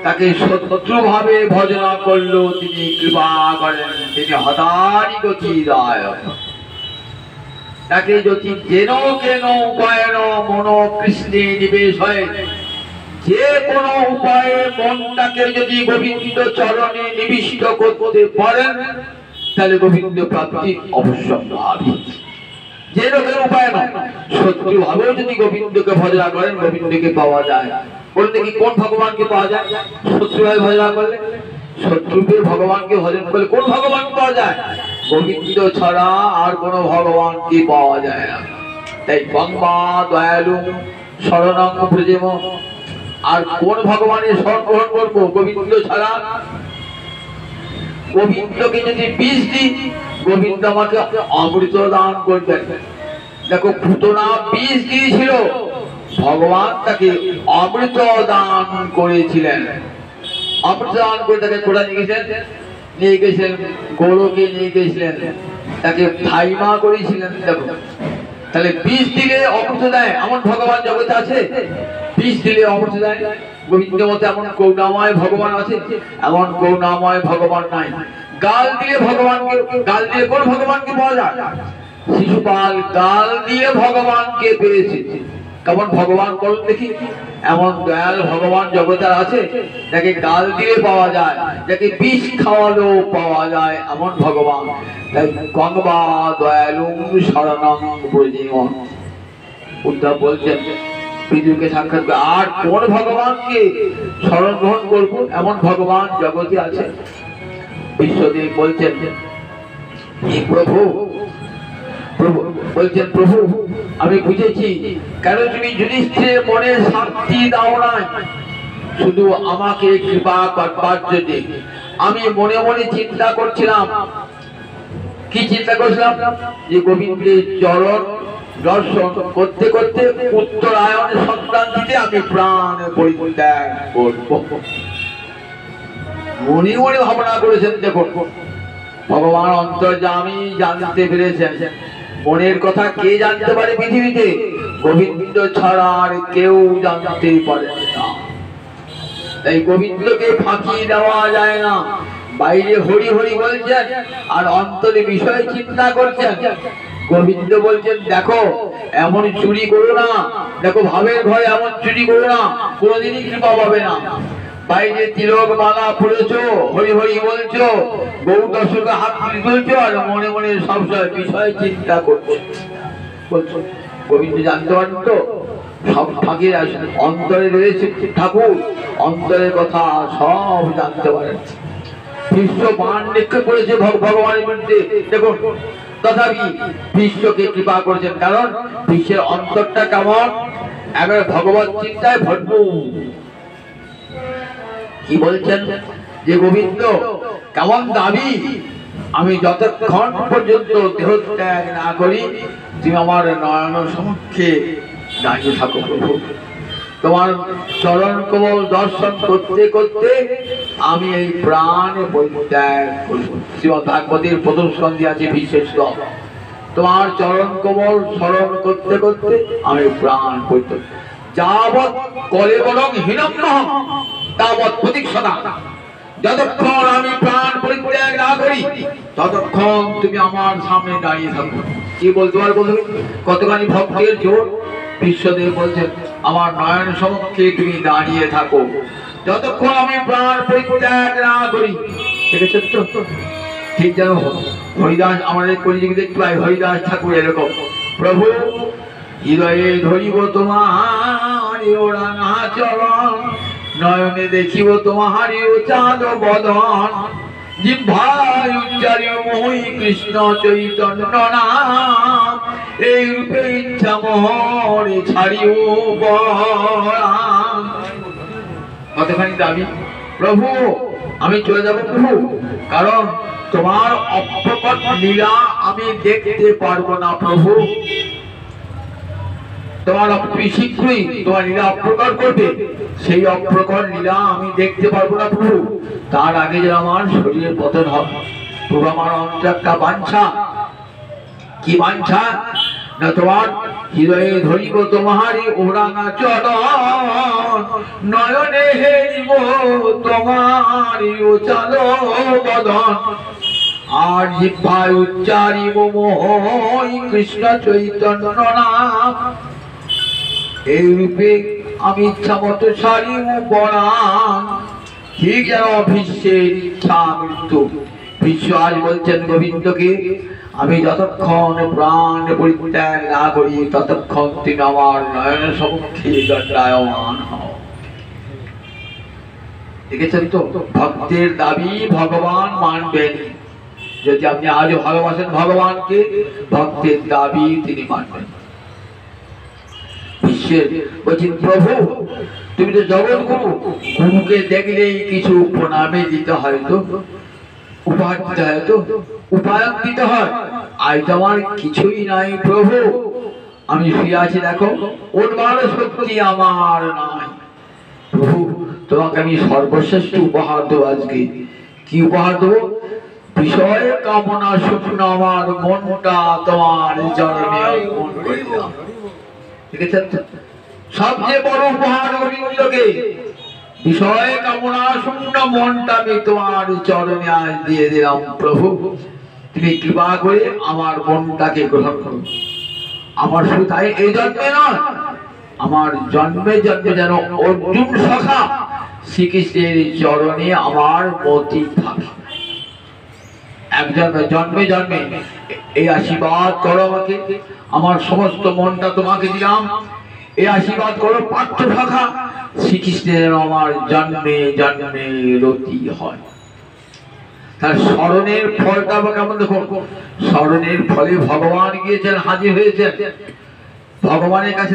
[SPEAKER 1] তাকে শত্রু ভাবে ভজনা করলো তিনি কৃপা করেন, তিনি হতারি গতি দায়। তাকে যদি যেন কেন উপায়ন মন কৃষ্ণে নিবেশ হয়, যে কোনো উপায়ে মনটাকে যদি গোবিন্দ চরণে নিবিষ্ট করতে পারেন তাহলে গোবিন্দ প্রাপ্তি অবশ্যম্ভাবী। যে লোকের উপায় নয়, শত্রু ভাবেও যদি গোবিন্দকে ভজনা করেন গোবিন্দকে পাওয়া যায়। বললে কি কোন ভগবানকে পাওয়া যায়? শত্রুভাবে ভজন করলে, শত্রুকে ভগবানকে ভজন করলে কোন ভগবান পাওয়া যায়? গোবিন্দ ছাড়া আর কোন ভগবানকে পাওয়া যায় না। তাই গঙ্গা দয়ালু শরণং ব্রজেম, আর কোন ভগবানের শরণ গ্রহণ করবো গোবিন্দ ছাড়া? গোবিন্দকে যদি বিষ দিই, গোবিন্দ আমাকে অমৃত দান করবেন। দেখো পুতনা বিষ দিয়েছিল, ভগবান তাকে অমৃত দান করেছিলেন। অমৃত দান করে তাকে কোথায় নিয়ে গেছেন গৌরকে নিয়ে গেছিলেন, তাকে থাইমা করেছিলেন। দেখো তাহলে বিষ দিলে অমৃত দেয় এমন ভগবান জগতে আছে? বিষ দিলে অমৃত দেয়? গোবিন্দ মতে এমন করুণাময় ভগবান আছে? এমন করুণাময় ভগবান নাই। গাল দিলে ভগবানকে, গাল দিয়ে কোন ভগবানকে পাওয়া যায়? শিশুপাল গাল দিয়ে ভগবানকে পেয়েছে। কেমন ভগবান বলুন দেখি? এমন দয়াল ভগবান জগতে আছে যাকে গাল দিয়ে পাওয়া যায়, যাকে বিষ খাওয়ালেও পাওয়া যায় এমন ভগবান। তাই গঙ্গা দয়ালু শরণং ব্রজেম। উদ্ধব বলছেন পৃথিবীকে সাক্ষাৎ করে আর কোন ভগবানকে শরণ গ্রহণ করবো এমন ভগবান জগতে আছে? বিশ্বদেব বলছেন প্রভু, প্রভু বলছেন প্রভু আমি বুঝেছি কেন তুমি যুধিষ্ঠিরের মনে শান্তি দাও নাই, শুধু আমাকে কৃপা করবার জন্য। আমি মনে মনে চিন্তা করছিলাম, কি চিন্তা করছিলাম? যে গোবিন্দের চরণ দর্শন করতে করতে উত্তরায়ণ সংক্রান্তিতে আমি প্রাণ পরিত্যাগ করব। মনে মনে ভাবনা করেছেন। দেখুন ভগবান অন্তর্যামী জানতে পেরেছেন মনের কথা। কে জানতে পারে পৃথিবীতে? গোবিন্দ ছাড়া আর কেউ জানতে পারে না। তাই গোবিন্দকে ফাঁকি দেওয়া যায় না। বাইরে হরি হরি বলছেন আর অন্তরে বিষয় চিন্তা করছেন। গোবিন্দ বলছেন দেখো এমন চুরি করো না, দেখো ভাবের ঘরে এমন চুরি করো না, কোনোদিনই কৃপা পাবে না। বাইরে তিলক মালা পড়েছো, হরি হরি বলছো, গৌ দর্শকে হাত তুলছো আর মনে মনে সবসময় বিষয় চিন্তা করছো। গোবিন্দ জানতে পারেন তো সব ফাঁকে অন্তরে রয়েছে ঠাকুর, অন্তরের কথা সব জানতে পারেন। বিশ্ব বাণ নিক্ষেপ করেছে ভগবানের বিরুদ্ধে, দেখুন তথাপি বিশ্বকে কৃপা করেছেন। কারণ বিশ্বের অন্তরটা কেমন? একবার ভগবত চিন্তায় ভরপুর। কি বলছেন যে গোবিন্দ কেমন দাবি? আমি যতক্ষণ পর্যন্ত দেহত্যাগ না করি তুমি আমার নয়ন সম্মুখে দাঁড়িয়ে থাকো প্রভু। তোমার চরণ কমল দর্শন করতে করতে আমি এই প্রাণ পরিত্যাগ করব। শ্রীমদ্ ভাগবতের প্রথম স্কন্ধে আছে বিশেষ শ্লোক, তোমার চরণ কমল স্মরণ করতে করতে আমি প্রাণ পরিত্যাগ। যাবৎ কলেবরং হীনম তাবৎ প্রতীক্ষা। যতক্ষণ আমি প্রাণ পরিত্যাগ না করি ততক্ষণ তুমি আমার সামনে দাঁড়িয়ে থাকো। কি বলতে পারবো? কতখানি ভক্তের জোর! বিশ্বদেব বলছেন আমার নয়ন সম্মুখে তুমি দাঁড়িয়ে থাকো যতক্ষণ আমি প্রাণ পরিত্যাগ না করি। দেখেছেন তো? ঠিক যেন হরিদাস আমাদের কলিযুগে দেখতে পাই, হরিদাস ঠাকুর এরকম, প্রভু হৃদয়ে ধরিব তোমার ওড়ানা চরণ, নয়নে দেখিব তোমারি চাঁদ বদন, জিহ্বায় উচ্চারিব মই কৃষ্ণ চৈতন্য নাম, এই রূপে ইচ্ছা মোরে ছাড়িও বরাম। কতখানি দাবি! প্রভু আমি চলে যাব প্রভু, কারণ তোমার অপ্রকট লীলা আমি দেখতে পারবো না প্রভু। তোমার শীঘ্রই তোমার লীলা অপ্রকট করবে, সেই অপ্রকট লীলা আমি দেখতে পারবো না প্রভু। তার আগে যে আমার শরীরের পতন হবে প্রভু। আমার অন্তর একটা বাঞ্ছা। কি বাঞ্ছা? না তোমার হৃদয়ে ধরিব তোমারি ওড়ানা চরণ, নয়নে হেরিব তোমারি উচাল বদন, আর জিহ্বায় উচ্চারিব মই কৃষ্ণ চৈতন্য নাম, এই রূপে আমি ইচ্ছা মতো সারিব বরান। ঠিক যেন ভীষ্মের ইচ্ছা মৃত্যু। ভীষ্ম আজ বলছেন গোবিন্দকে আমি যতক্ষণ প্রাণ পরিত্যাগ না করি ততক্ষণ তুমি আমার নয়ন সম্মুখে দণ্ডায়মান হও। দেখেছেন তো, ভক্তের দাবি ভগবান মানবেন। যদি আপনি আজও ভালোবাসেন ভগবানকে, ভক্তের দাবি তিনি মানবেন। বিশ্বের বলছেন প্রভু তুমি তো জগৎ গুরু, গুরুকে দেখলেই কিছু প্রণামে দিতে হয়, তো উপহার দিতে হয়, তো উপায়ন দিতে হয়। আজ তো আমার কিছুই নাই প্রভু, আমি শুয়ে আছি, দেখো ওর শক্তি আমার নাই। প্রভু তোমাকে আমি সর্বশ্রেষ্ঠ উপহার দেবো আজকে। কি উপহার দেবো? বিষয় কামনা শূন্য আমার মনটা তোমার চরণে অর্পণ করে দিলাম। দেখেছেন সবচেয়ে বড় উপহার গোবিন্দকে, বিষয় কামনা শূন্য মনটা আমি তোমার চরণে আজ দিয়ে দিলাম। প্রভু তুমি কৃপা করে আমার মনটাকে গ্রহণ করো। আমার শুধু তাই এই জন্মে নয়, আমার জন্মে জন্মে যেন অর্জুন সখা শ্রীকৃষ্ণের চরণে আমার মতি থাকে। একজন জন্মে জন্মে এই আশীর্বাদ করো আমাকে, আমার সমস্ত মনটা তোমাকে দিলাম। এই আশীর্বাদ করো পার্থ সখা শ্রীকৃষ্ণের আমার জন্মে জন্মে রতি হয়। তার স্মরণের ফলটা কেমন দেখো, স্মরণের ফলে ভগবান গিয়েছেন, হাজির হয়েছেন। ভগবানের কাছে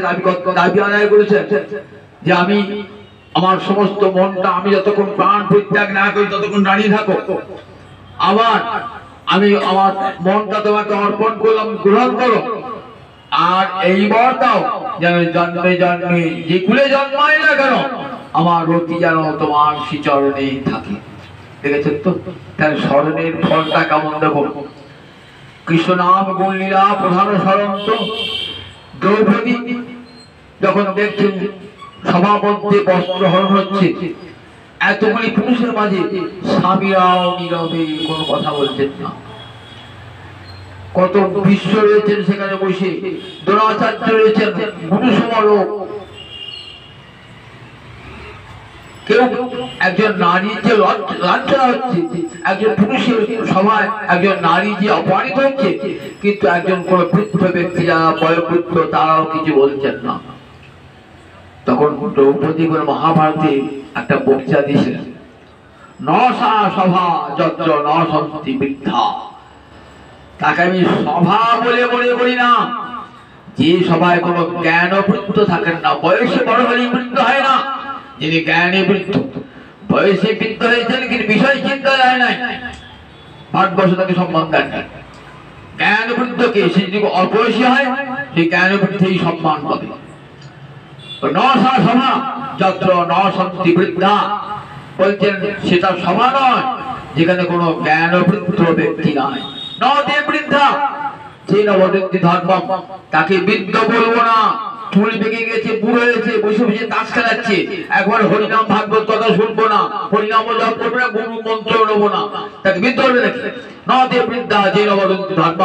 [SPEAKER 1] দাবি আদায় করেছেন যে আমি আমার সমস্ত মনটা, আমি যতক্ষণ প্রাণ পরিত্যাগ না করি ততক্ষণ দাঁড়িয়ে থাকো। আবার আমি আমার মনটা তোমাকে অর্পণ করলাম, গ্রহণ করো। আর এইবার দাও যেন জন্মে জন্মে যে কুলে জন্মায় না কেন আমার রতি যেন তোমার শ্রীচরণেই থাকে। দেখেছেন তো তার স্মরণের ফলটা কেমন দেখো। কৃষ্ণ নাম গুণ লীলা প্রধান স্মরণ। তো দ্রৌপদী যখন দেখছেন সভা মধ্যে বস্ত্র হরণ হচ্ছে, এতগুলি পুরুষের মাঝে স্বামীরাও নীরবে কোনো কথা বলছেন না। কত বিশ্ব রয়েছেন সেখানে বসে, দ্রোণাচার্য রয়েছেন, গুরু সমারোহ। কেউ একজন নারী যে লাঞ্ছনা হচ্ছে, একজন পুরুষের সভায় একজন নারী যে অপমানিত হচ্ছে, কিন্তু একজন কোন বৃদ্ধ ব্যক্তি যারা বয়োবৃদ্ধ তারাও কিছু বলছেন না। তখন দ্রৌপদী মহাভারতে একটা বক্তৃতা দিয়েছিলেন, নসা সভা যত্র ন সন্তি বৃদ্ধা। তাকে আমি সভা বলে মনে করি না যে সভায় কোনো জ্ঞান বৃদ্ধ থাকেন না। বয়সে বড় হলেই বৃদ্ধ হয় না, যিনি জ্ঞানে বৃদ্ধ। বয়সে বৃদ্ধ হয়েছেন কিন্তু বিষয় চিন্তা যায় নাই, ভারতবর্ষ তাকে সম্মান দেন না। জ্ঞান বৃদ্ধকে সে যদি অবয়সী হয়, সেই জ্ঞান বৃদ্ধই সম্মান পাবে। নসা সভা যত্র ন সন্তি বৃদ্ধা বলছেন সেটা সভা নয় যেখানে কোনো জ্ঞান বৃদ্ধ ব্যক্তি নাই। নদে বৃদ্ধা যে নবদ্বীপ ধর্ম, তাকে বৃদ্ধ বলবো না। চুল বেঁকে গেছে, বুড়ো হয়েছে, বসে বসে তাস খেলাচ্ছে, একবার হরিনাম ভাগবত কথা শুনবো না, হরিনাম জপ করবো না, গুরু মন্ত্র নেবো না, তাকে বৃদ্ধ বলবে নাকি? নদে বৃদ্ধা যে নবদ্বীপ ধর্ম,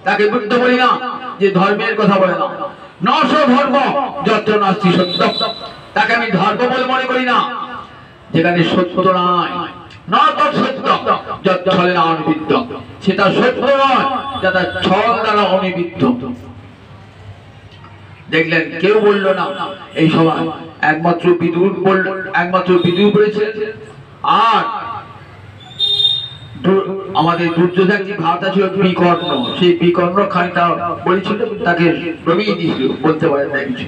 [SPEAKER 1] তাকে বৃদ্ধ বলি না যে ধর্মের কথা বলে না। নশ ধর্ম যত্র নাস্তি সত্য, তাকে আমি ধর্ম বলে মনে করি না যেখানে সত্য নাই। সেটা সত্য নয় যেটা ছল দ্বারা অনিবিদ্ধ। দেখলেন কেউ বলল না এই সময়, একমাত্র বিদুর বলল, একমাত্র বিদুর বলেছে। আর আমাদের দুর্যোধন যে ভাতা ছিল বিকর্ণ, সেই বিকর্ণ খানিকটা বলেছিল, তাকে রবিয়ে দিয়েছিল, বলতে পারে না কিছু।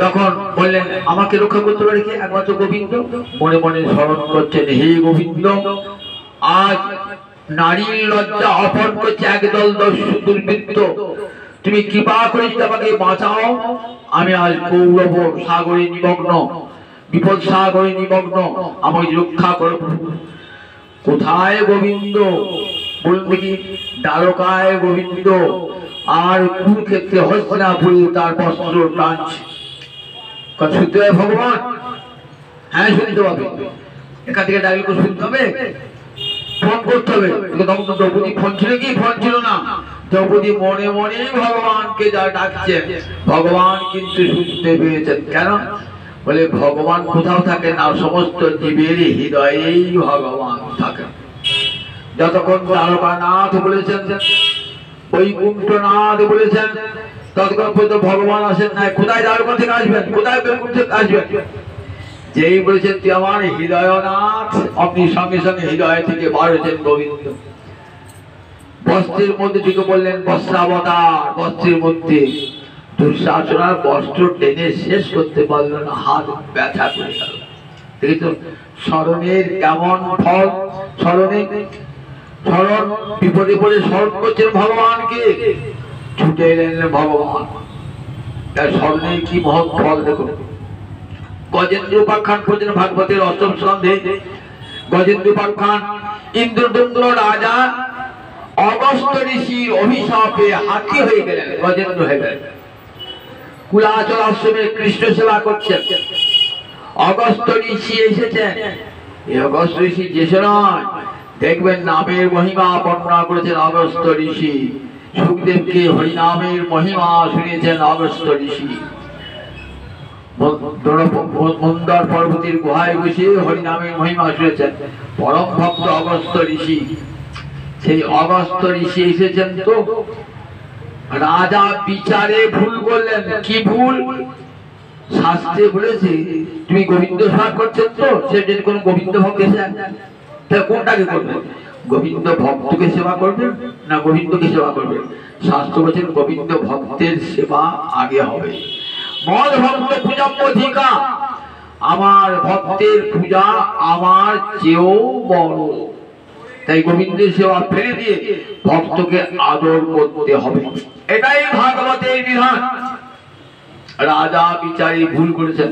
[SPEAKER 1] তখন বললেন আমাকে রক্ষা করতে পারে কি? একমাত্র গোবিন্দ। মনে মনে স্মরণ করছেন, হে গোবিন্দ, আজ নারীর লজ্জা অপহরণ করছে একদল দস্যু দুর্বৃত্ত, তুমি কৃপা করে আমাকে বাঁচাও। আমি আজ কৌরব সাগরে নিমগ্ন, বিপদ সাগরে নিমগ্ন, আমাকে রক্ষা করো। কোথায় গোবিন্দ? বলুন দেখি। দ্বারকায় গোবিন্দ, আর কুরুক্ষেত্রে হস্তিনাপুরে তার বস্ত্র টানছে। শুনতে হবে ভগবান? হ্যাঁ শুনতে হবে। এখান থেকে ডাইরেক্ট শুনতে হবে, ফোন করতে হবে। দ্রৌপদী ফোন ছিল কি? ফোন ছিল না। দ্রৌপদী মনে মনে ভগবানকে যা ডাকছে, ভগবান কিন্তু শুনতে পেয়েছেন। কেন? বলে ভগবান কোথাও থাকে না, সমস্ত জীবের হৃদয়েই ভগবান থাকেন। যতক্ষণ দ্বারকানাথ বলেছেন, বৈকুণ্ঠনাথ বলেছেন, ততক্ষণ পর্যন্ত ভগবান আসেন নাই। কোথায় দ্বারকা থেকে আসবেন? কোথায় বৈকুণ্ঠ থেকে আসবেন? যেই বলেছেন তুই আমার হৃদয়নাথ, আপনি সঙ্গে সঙ্গে হৃদয় থেকে বার হয়েছেন গোবিন্দ। বস্ত্রের মধ্যে থেকে বললেন বস্ত্রাবতার। বস্ত্রের মধ্যে দুঃশাসনার বস্ত্র টেনে শেষ করতে পারলো না, হাত ব্যথা করে গেল। দেখেছো স্মরণের কেমন ফল। স্মরণ বিপদে পড়ে স্মরণ করছেন ভগবানকে, ছুটে এলেন ভগবান। তার স্মরণের কি মহৎ ফল দেখো। গজেন্দ্র উপাখ্যান করছেন ভাগবতের অষ্টম স্কন্ধে। গজেন্দ্র উপাখ্যান, ইন্দ্রদম্ন রাজা অগস্ত্য ঋষির অভিশাপে হাতি হয়ে গেলেন, গজেন্দ্র হয়ে গেলেন। কুলাচল আশ্রমে কৃষ্ণ সেবা করছেন। অগস্ত্য ঋষি এসেছেন। এই অগস্ত্য ঋষি যেসে নয়, দেখবেন নামের মহিমা বর্ণনা করেছেন অগস্ত্য ঋষি। সুখদেবকে হরিনামের মহিমা শুনিয়েছেন অগস্ত্য ঋষি। মন্দর পর্বতের গুহায় বসে হরিনামের মহিমা শুনেছেন পরম ভক্ত অগস্ত্য ঋষি। সেই অগস্ত্য ঋষি এসেছেন তো রাজা বিচারে ভুল করলেন। কি ভুল? শাস্ত্রে বলেছে তুমি গোবিন্দ সেবা করছেন, তো সে যদি কোনো গোবিন্দ ভক্ত এসে তাহলে কোনটাকে করবেন? গোবিন্দ ভক্তকে সেবা করবেন না গোবিন্দকে সেবা করবেন? শাস্ত্র বলছেন গোবিন্দ ভক্তের সেবা আগে হবে। মদ ভক্ত পূজা অধিকা, আমার ভক্তের পূজা আমার চেয়েও বড়। তাই গোবিন্দের সেবা ফেলে দিয়ে ভক্তকে আদর করতে হবে, এটাই ভাগবতের বিধান। রাজা বিচারে ভুল করেছেন।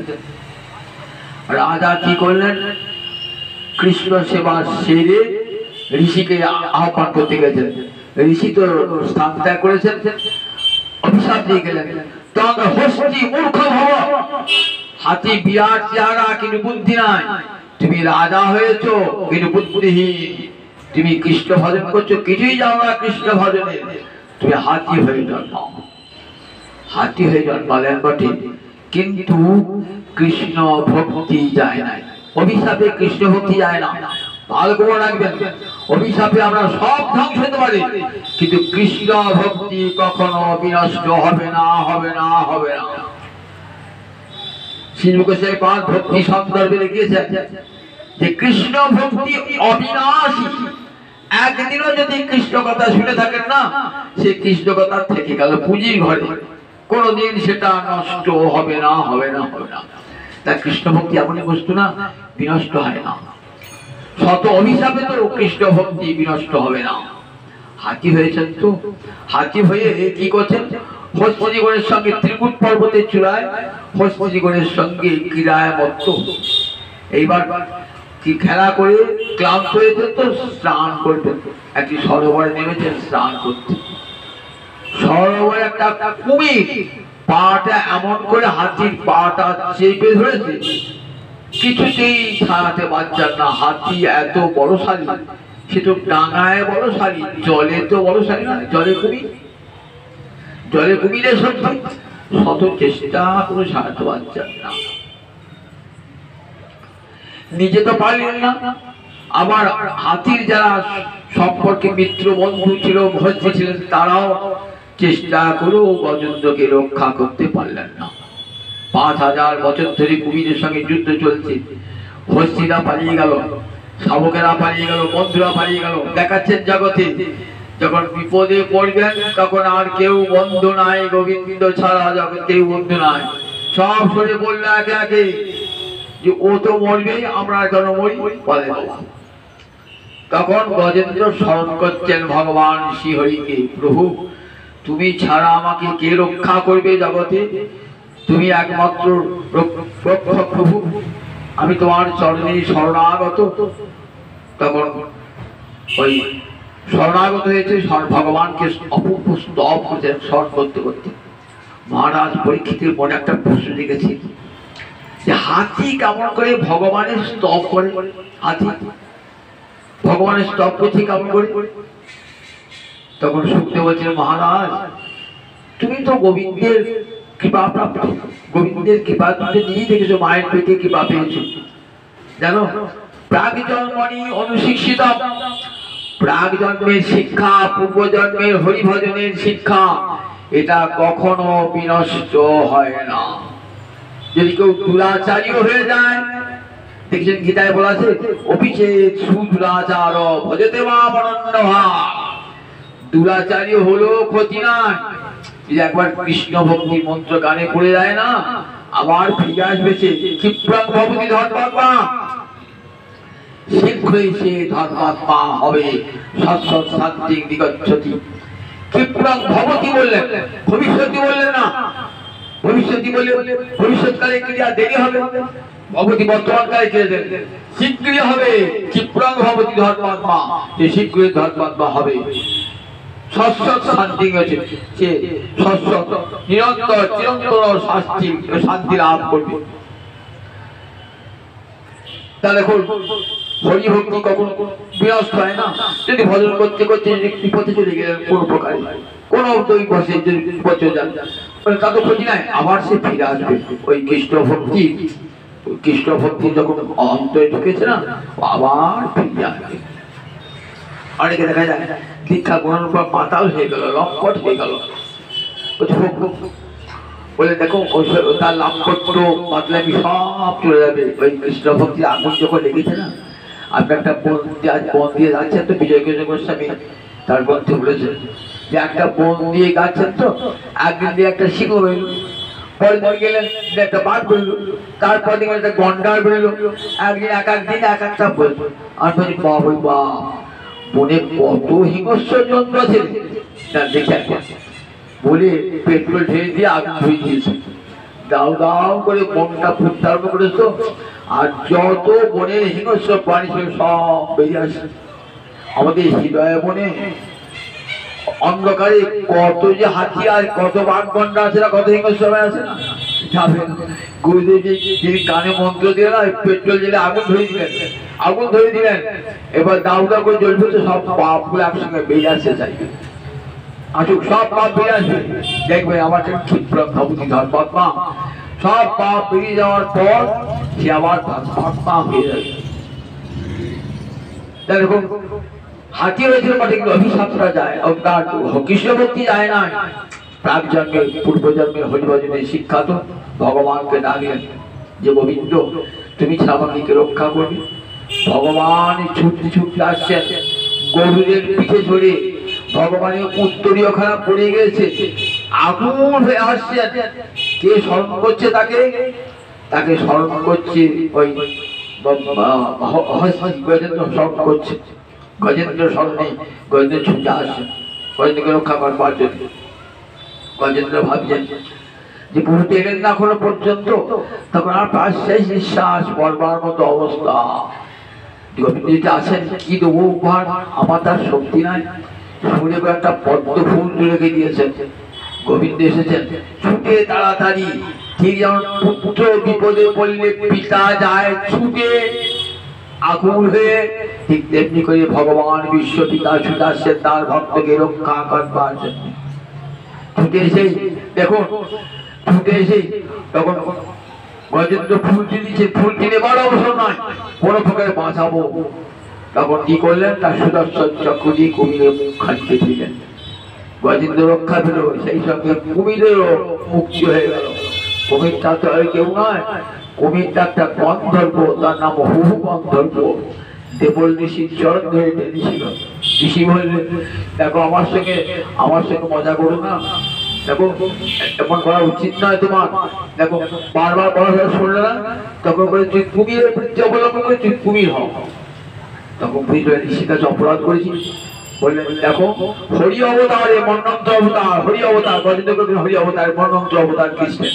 [SPEAKER 1] রাজা কি করলেন? কৃষ্ণ সেবা সেরে ঋষিকে আহ্বান করতে গেছেন। ঋষি তো স্থান ত্যাগ করেছেন, অভিশাপ দিয়ে গেলেন। তখন হস্তি মূর্খ ভব, হাতি বিরাট চেহারা কিন্তু বুদ্ধি নাই। তুমি রাজা হয়েছ কিন্তু বুদ্ধিহীন। তুমি কৃষ্ণ ভজন করছো, কিছুই জানো না কৃষ্ণ ভজনে। তুমি হাতি হয়ে জন্মাও। হাতি হয়ে জন্মালেন বটে, কিন্তু কৃষ্ণ ভক্তি যায় না। অভিশাপে কৃষ্ণ ভক্তি যায় না। ভালো করে রাখবেন, অভিশাপে আমরা সব ধ্বংস হতে পারি, কিন্তু কৃষ্ণ ভক্তি কখনো বিনষ্ট হবে না, হবে না, হবে না। শ্রীমুখেশ্বরী পাদ ভক্তি সন্দর্ভে লিখেছেন যে কৃষ্ণ ভক্তি অবিনাশী। একদিনও যদি কৃষ্ণ কথা শুনে থাকেন না, সে কৃষ্ণ কথা থেকে গেল পুঁজির ঘরে, কোনদিন সেটা নষ্ট হবে না, হবে না, হবে না। তা কৃষ্ণ ভক্তি এমনই বস্তু না, বিনষ্ট হয় না। শত অভিশাপে তো কৃষ্ণ ভক্তি বিনষ্ট হবে না। হাতি হয়েছেন তো, হাতি হয়ে কি করছেন? হস্তিগণের সঙ্গে ত্রিকুট পর্বতের চূড়ায় হস্তিগণের সঙ্গে ক্রীড়ায় মত্ত। এইবার কি খেলা করে ক্লান্ত হয়েছে তো স্নান করবেন, একটি সরোবরে নেমেছেন স্নান করতে। সরোবরে একটা কুমির পাটা এমন করে হাতির পাটা চেপে ধরেছে, কিছুতেই ছাড়াতে পারছেন না। হাতি এত বড়শালী, সে তো ডাঙায় বড়শালী, জলে তো বড়শালী না। জলে কুমির, জলে কুমিরের সঙ্গে শত চেষ্টা করে ছাড়াতে পারছেন না। নিজে তো পারলেন না, আবার হাতির যারা সম্পর্কে মিত্র বন্ধু ছিল, ভজ্র ছিলেন, তারাও চেষ্টা করেও গজেন্দ্রকে রক্ষা করতে পারলেন না। 5000 বছর ধরে কুমিরের সঙ্গে যুদ্ধ চলছে। হস্তিরা পালিয়ে গেল, শাবকেরা পালিয়ে গেল, বন্ধুরা পালিয়ে গেল। দেখাচ্ছেন জগতে যখন বিপদে পড়বেন তখন আর কেউ বন্ধু নাই, গোবিন্দ ছাড়া যখন কেউ বন্ধু নাই। সব শুনে বললো একে একে যে ও তো মরবেই, আমরা কেন মরি, বলে তখন গজেন্দ্র স্মরণ করছেন ভগবান শ্রীহরিকে। প্রভু তুমি ছাড়া আমাকে কে রক্ষা করবে জগতে? তুমি একমাত্র রক্ষক প্রভু, আমি তোমার চরণে শরণাগত। তখন ওই শরণাগত হয়েছে, ভগবানকে অপূর্ব স্তব করছেন স্মরণ করতে করতে। মহারাজ পরীক্ষিতের মনে একটা প্রশ্ন রেখেছে যে হাতি কেমন করে ভগবানের স্তব করে? হাতি ভগবানের স্তব করছে কেমন করে? তখন শুকদেব বলছেন মহারাজ তুমি তো গোবিন্দের কৃপা প্রাপ্ত, গোবিন্দের কৃপা তুমি নিয়ে দেখেছো, মায়ের পেটে কৃপা পেয়েছো। জানো প্রাগ জন্মনি অনুশিক্ষিত, প্রাগ জন্মের শিক্ষা, পূর্ব জন্মের হরিভজনের শিক্ষা, এটা কখনো বিনষ্ট হয় না। যদি কেউ দুরাচারী হয়ে যায় দেখছেন গীতায় বলা আছে অপিচে সুদুরাচার ভজতে মা বরণ্যহা। দুরাচারী হলো ক্ষতি নাই, একবার কৃষ্ণ ভক্তি মন্ত্র গানে পড়ে যায় না আবার ফিরে আসবে সে ক্ষিপ্রং ভবতি ধর্মাত্মা, শীঘ্রই সে ধর্মাত্মা হবে শাশ্বত শান্তি নিগচ্ছতি। ক্ষিপ্রং ভবতি বললেন, ভবিষ্যৎ বললেন না, ভবিষ্যৎ বললে ভবিষ্যৎকালে ক্রিয়া দেরি হবে, ভবতি বর্তমানকালে ক্রিয়া দেরি, শীঘ্রই হবে। ক্ষিপ্রং ভবতি ধর্মাত্মা, যে শীঘ্রই ধর্মাত্মা হবে শাশ্বত শান্তি হয়েছে, সে শাশ্বত নিরন্তর চিরন্তন শান্তি লাভ করবে। তাহলে হরি ভক্তি কখনো বিনষ্ট হয় না। যদি ভজন করতে করতে বিপদে চলে গেলেন কোন প্রকারে, কোন দুই বছর বছর যান তাদের ক্ষতি নাই, আবার সে ফিরে আসবে। ওই কৃষ্ণ ভক্তি যখন অন্তরে ঢুকেছে না আবার ফিরে আসবে। অনেকে দেখা যায় দীক্ষা গ্রহণের পর মাতাল হয়ে গেল, লম্পট হয়ে গেল, বলে দেখো তার লাম্পট্য মাতলামি সব চলে যাবে। ওই কৃষ্ণ ভক্তির আগুন যখন লেগেছে না, আপনি একটা বন দিয়ে যাচ্ছেন তো, বিজয় কৃষ্ণ গোস্বামী তার গ্রন্থে বলেছেন যে একটা বন দিয়ে গাচ্ছেন তো, একদিন দিয়ে একটা সিংহ বেরোল, পরের দিন গেলেন একটা বাঘ বেরোল, তারপর দিন একটা গন্ডার বেরোলো, একদিন এক একদিন এক একটা বলল। আর বলছি বাবা বনে কত হিংস্র জন্তু আছে দেখে বলে পেট্রোল ঢেলে দিয়ে আগুন ধরে দিয়েছে, দাও দাও করে বনটা ফুটতে আরম্ভ করেছো। আর যত বনের হিংস্র প্রাণী ছিল সব বেরিয়ে আসে। আমাদের হৃদয় বনে অন্ধকারে কত যে হাতি আর কত বাঘ গন্ডা আছে না, কত হিংস্র আছে না, যাবেন গুরুদেব যিনি কানে মন্ত্র দিয়ে না পেট্রোল জেলে আগুন ধরে দিলেন, এবার দাউ দাউ করে জ্বলবে তো সব পাপ গুলো একসঙ্গে বেরিয়ে আসতে চাইবে, আসুক সব পাপ বেরিয়ে আসবে। দেখবেন আমার ক্ষিপ্রং ভবতি ধর্মাত্মা, সব পাপ বেরিয়ে যাওয়ার পর সে আবার ধর্মাত্মা হয়ে যাবে। দেখুন হাতি হয়েছিল মাঠে কিন্তু অভিশাপটা যায়, কৃষ্ণ ভক্তি যায় না। প্রাক জন্মে পূর্ব জন্মে হরিভজনের শিক্ষাত ভগবানকে ডাকলেন যে গোবিন্দ তুমি ছাড়া আমাকে রক্ষা করবে। ভগবান ছুটতে ছুটতে আসছেন, গরুদের পিঠে চড়ে ভগবানের উত্তরীয় খানা পড়ে গেছে, আগুন হয়ে আসছেন। কে স্মরণ করছে তাকে? তাকে স্মরণ করছে ওই গজেন্দ্র স্মরণ করছে। গজেন্দ্র স্মরণে গজেন্দ্র ছুটে আসছেন গজেন্দ্রকে রক্ষা করবার জন্য। গজেন্দ্র ভাবছেন যে পুরুতে এলেন না এখনো পর্যন্ত, তখন আর প্রাশ্বাস নিঃশ্বাস পড়বার মতো অবস্থা। গোবিন্দ আছেন, কি দেবো উপহার, আমার তার শক্তি নাই। ফুলে একটা পদ্ম ফুল রেখে দিয়েছেন, গোবিন্দ এসেছেন ছুটে তাড়াতাড়ি। ঠিক যেমন পুত্র বিপদে পড়লে পিতা যায় ছুটে আকুল হয়ে, ঠিক তেমনি করে ভগবান বিশ্ব পিতা ছুটে আসছেন তার ভক্তকে রক্ষা করবার জন্য। ছুটে এসে দেখুন, ছুটে এসে তখন গজেন্দ্র ফুল দিচ্ছে, ফুল কিনে বড় অবসর নয়, কোনো প্রকারে বাঁচাবো। তখন কি করলেন, তার সুদর্শন চক্র দিয়ে কুমিরের মুখ খাটতে দিলেন। গজেন্দ্র রক্ষা পেল, সেই সঙ্গে কুমিরেরও মুক্তি হয়ে গেল। কুমিরটা তো আর কেউ নয়, কুমিরটা একটা গন্ধর্ব, তার নাম হুহু গন্ধর্ব। দেবল ঋষির চরণ ধরে টেনেছিল। ঋষি বললেন দেখো আমার সঙ্গে মজা করো না, দেখো এমন করা উচিত নয় তোমার। দেখো বারবার পড়াশোনা শুনলে না, তখন বলে তুই কুমিরের বৃত্তি অবলম্বন করে তুই কুমির হও। তখন বুঝলেন ঋষির কাছে অপরাধ করেছি। বললেন দেখো হরি অবতারে মন্নন্ত অবতার, হরি অবতার গজেন্দ্র হরি অবতার, মন্নন্ত অবতার কৃষ্ণের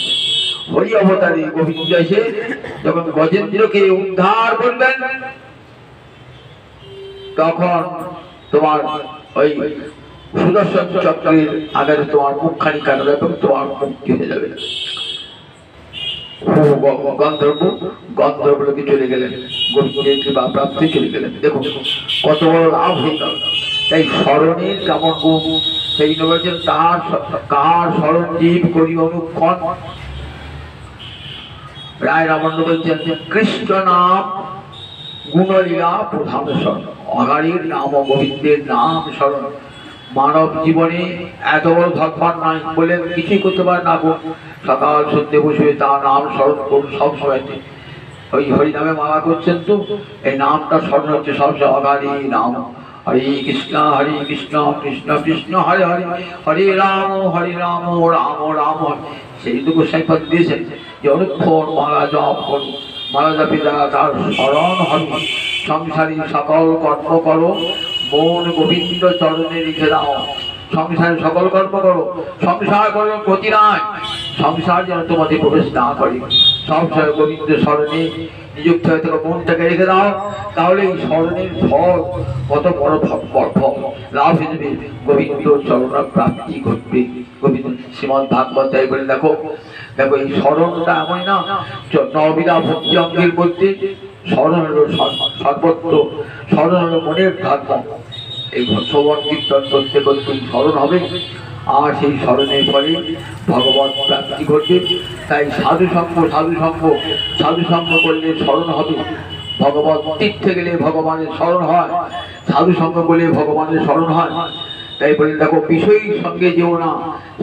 [SPEAKER 1] হরি অবতারে গোবিন্দ এসে যখন গজেন্দ্রকে উদ্ধার করবেন, তখন তোমার ওই সুদর্শন চক্রের আগে তোমার মুখখানি কাটাবে এবং তোমার মুক্তি হয়ে যাবে। গন্ধর্বলোকে চলে গেলেন, গোবিন্দের কৃপা প্রাপ্তি চলে গেলেন। দেখুন কত বড় লাভ হয়ে গেল। তাই স্মরণের কেমন গুণ, সেই বলছেন কার স্মরণ জীব করি অনুক্ষণ। রায় রামানন্দ বলছেন কৃষ্ণ নাম গুণলীলা প্রধান স্মরণ, অগাড়ির নাম ও গোবিন্দের নাম স্মরণ। মানব জীবনে এত বড় ধর্মার নাই বলে কিছুই করতে পারে না। সকাল সন্ধ্যে বসে তার নাম স্মরণ করুন সব সময়। ওই হরি নামে মালা করছেন তো, এই নামটা স্মরণ হচ্ছে সবচেয়ে অগাধী নাম। হরে কৃষ্ণ কৃষ্ণ কৃষ্ণ হরে হরে, হরে রাম রাম রাম। সেইটুকু সাইফত দিয়েছেন যে অনুক্ষণ মালা জপ করো, মালা জপে দ্বারা তার স্মরণ হবে। সংসারী সকল কর্ম করো, মন গোবিন্দ চরণে রেখে দাও। সংসারে সকল কর্ম করো, সংসার করো গতি নাই, সংসার যেন তোমাদের প্রবেশ না করে। সংসার গোবিন্দ স্মরণে নিযুক্ত হয়ে থাকো, মনটাকে রেখে দাও, তাহলে এই স্মরণের ফল কত বড় লাভ হিসেবে গোবিন্দ চরণ প্রাপ্তি ঘটবে। গোবিন্দ শ্রীমদ ভাগবত তাই বলে দেখো দেখো এই স্মরণটা এমন না, নববিধা ভক্তি অঙ্গের মধ্যে স্মরণ হলো সর্বত্র, স্মরণ হলো মনের ধর্ম। এই শ্রবণ কীর্তন করতে করতে স্মরণ হবে, আর সেই স্মরণের ফলে ভগবান প্রাপ্তি ঘটবে। তাই সাধু সঙ্গ করলে স্মরণ হবে। ভগবান তীর্থে গেলে ভগবানের স্মরণ হয়, সাধু সঙ্গ করলে ভগবানের স্মরণ হয়। তাই বলে দেখো বিষয়ীর সঙ্গে যেও না,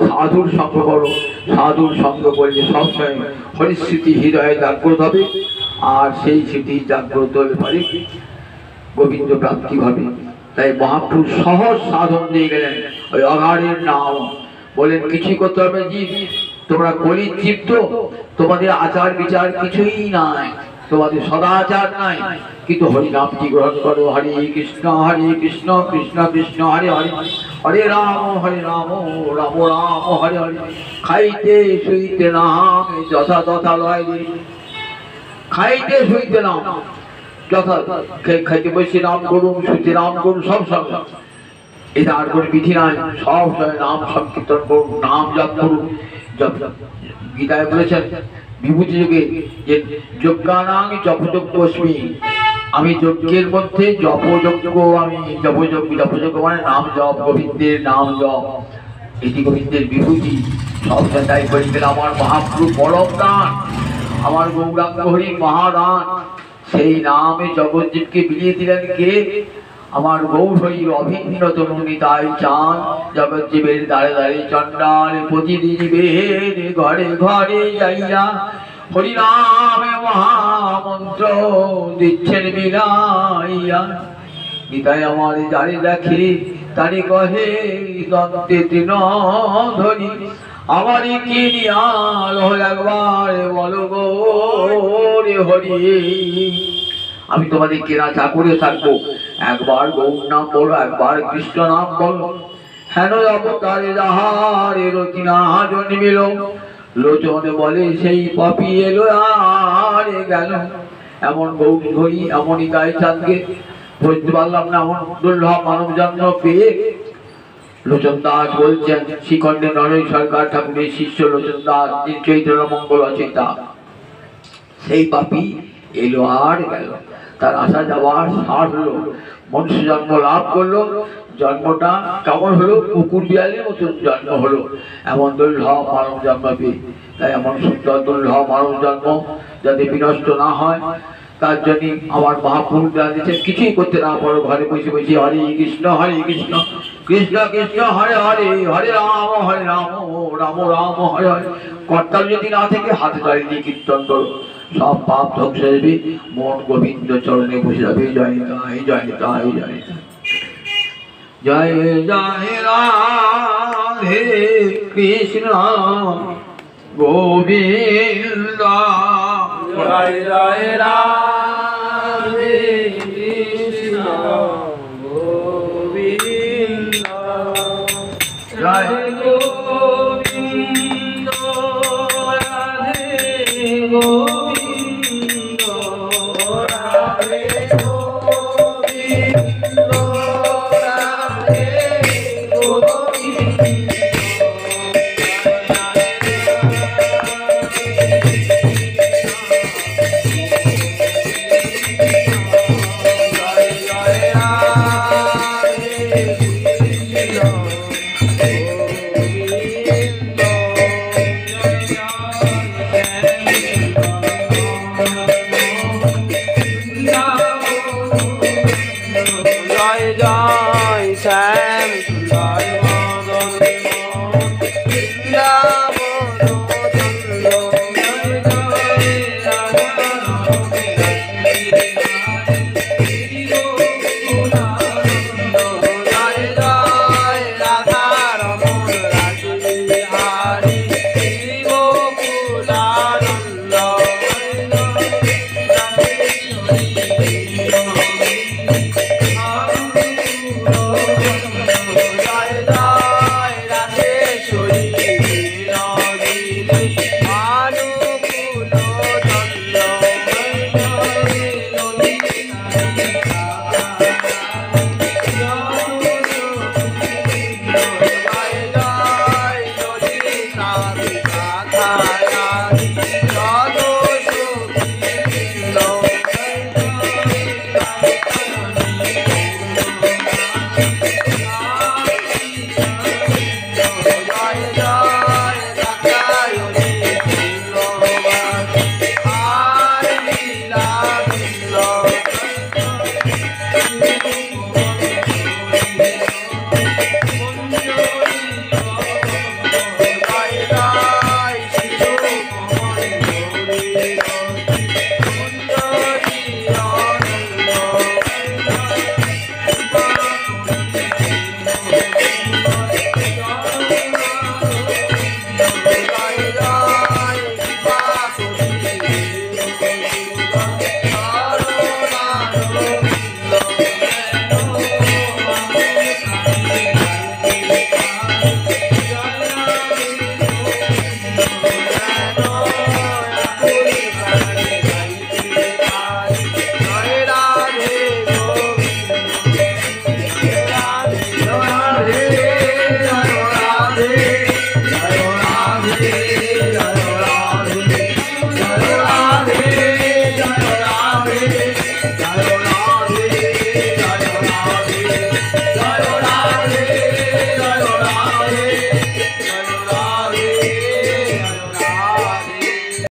[SPEAKER 1] সাধুর সঙ্গ করো। সাধুর সঙ্গ করলে সবসময় হরিস্মৃতি হৃদয়ে জাগ্রত হবে, আর সেই স্মৃতি জাগ্রত হলে পরে গোবিন্দ প্রাপ্তি হবে। তাই মহাপুরুষ সহজ সাধন দিয়ে গেলেন, ওই অঘাড়ের নাম বলেন কিছুই করতে হবে জীব, তোমরা কলির জীব, তো তোমাদের আচার বিচার কিছুই নাই, তোমাদের সদাচার নাই, কিন্তু হরিনামটি গ্রহণ করো। হরে কৃষ্ণ কৃষ্ণ কৃষ্ণ হরে হরে, হরে রাম রাম রাম হরে হরে। খাইতে শুইতে নাম যথা তথা লয়, খাইতে শুইতে নাম যথা, খাইতে বসে নাম করুন, শুইতে নাম করুন, সব সব এটা আর কোনো বিধি নাই। সব সময় নাম সংকীর্তন করুন, নাম জপ করুন। গীতায় বলেছেন বিভূতি যুগে যে যজ্ঞানাং জপযজ্ঞ অস্মি, আমি যজ্ঞের মধ্যে জপযজ্ঞ, আমি জপযজ্ঞ মানে নাম জপ, গোবিন্দের নাম জপ, এটি গোবিন্দের বিভূতি। সবটা তাই করে গেলে আমার মহাপ্রভু পরম দান, আমার গৌরাঙ্গ হরি মহাদান। সেই নামে জগৎজীবকে বিলিয়ে দিলেন কে? আমার গৌর হরির অভিন্ন তরুণিতাই চান। জগৎজীবের দ্বারে দ্বারে চণ্ডাল প্রতিদিন বেদ ঘরে ঘরে যাইয়া হরিনামে মহামন্ত্র দিচ্ছেন বিলাইয়া। গীতায় আমার যারে দেখে তারে কহে দন্তে তৃণ ধরি, আমারই কি নিয়াল একবার বলো গো রে হরি। আমি তোমাদের কেনা চাকরে থাকবো, একবার গৌর নাম বলো, একবার কৃষ্ণ নাম বলো। হেন অবতারে যাহারে রচনা জন্মিল, লোচন বলে সেই পাপি এলো আর গেল। এমন গৌর হরি এমনই গায়ে চাঁদকে বুঝতে পারলাম না, এমন দুর্লভ মানব জন্ম পেয়ে। লোচন দাস বলছেন, শ্রীখণ্ডে নরই সরকার ঠাকুরের শিষ্য লোচন দাস, চৈতন্য মঙ্গল রচয়িতা, সেই পাপি এলো আর গেল, তার আসা যাওয়ার সার হলো। মনুষ্য জন্ম লাভ করলো, জন্মটা কেমন হলো? কুকুর বিড়ালের মতন জন্ম হলো। এমন দুর্লভ মানব জন্ম পেয়ে, তাই এমন সুন্দর দুর্লভ মানব জন্ম যাতে বিনষ্ট না হয়, তার জন্য আমার মহাপুরুষরা দিচ্ছেন কিছুই করতে না পারো, ঘরে বসে বসে হরে কৃষ্ণ কৃষ্ণ কৃষ্ণ হরে হরে, হরে রাম রাম রাম হরে হরে। কর্তার যদি না থেকে হাতে দাঁড়িয়ে দিয়ে কীর্তন করো, সব পাপ ধ্বংস হয়ে মন গোবিন্দ চরণে বসে যাবে। জয় জয় জয় জয় জয় জয় জয় রাধে কৃষ্ণ গোবিন্দ,
[SPEAKER 2] জয় জয় রাধে কৃষ্ণ গোবিন্দ,
[SPEAKER 1] জয়
[SPEAKER 2] গোবিন্দ রাধে গোবিন্দ, রাধে গোবিন্দ রাধে গোবিন্দ। জয় জয় শ্যাম সুন্দর।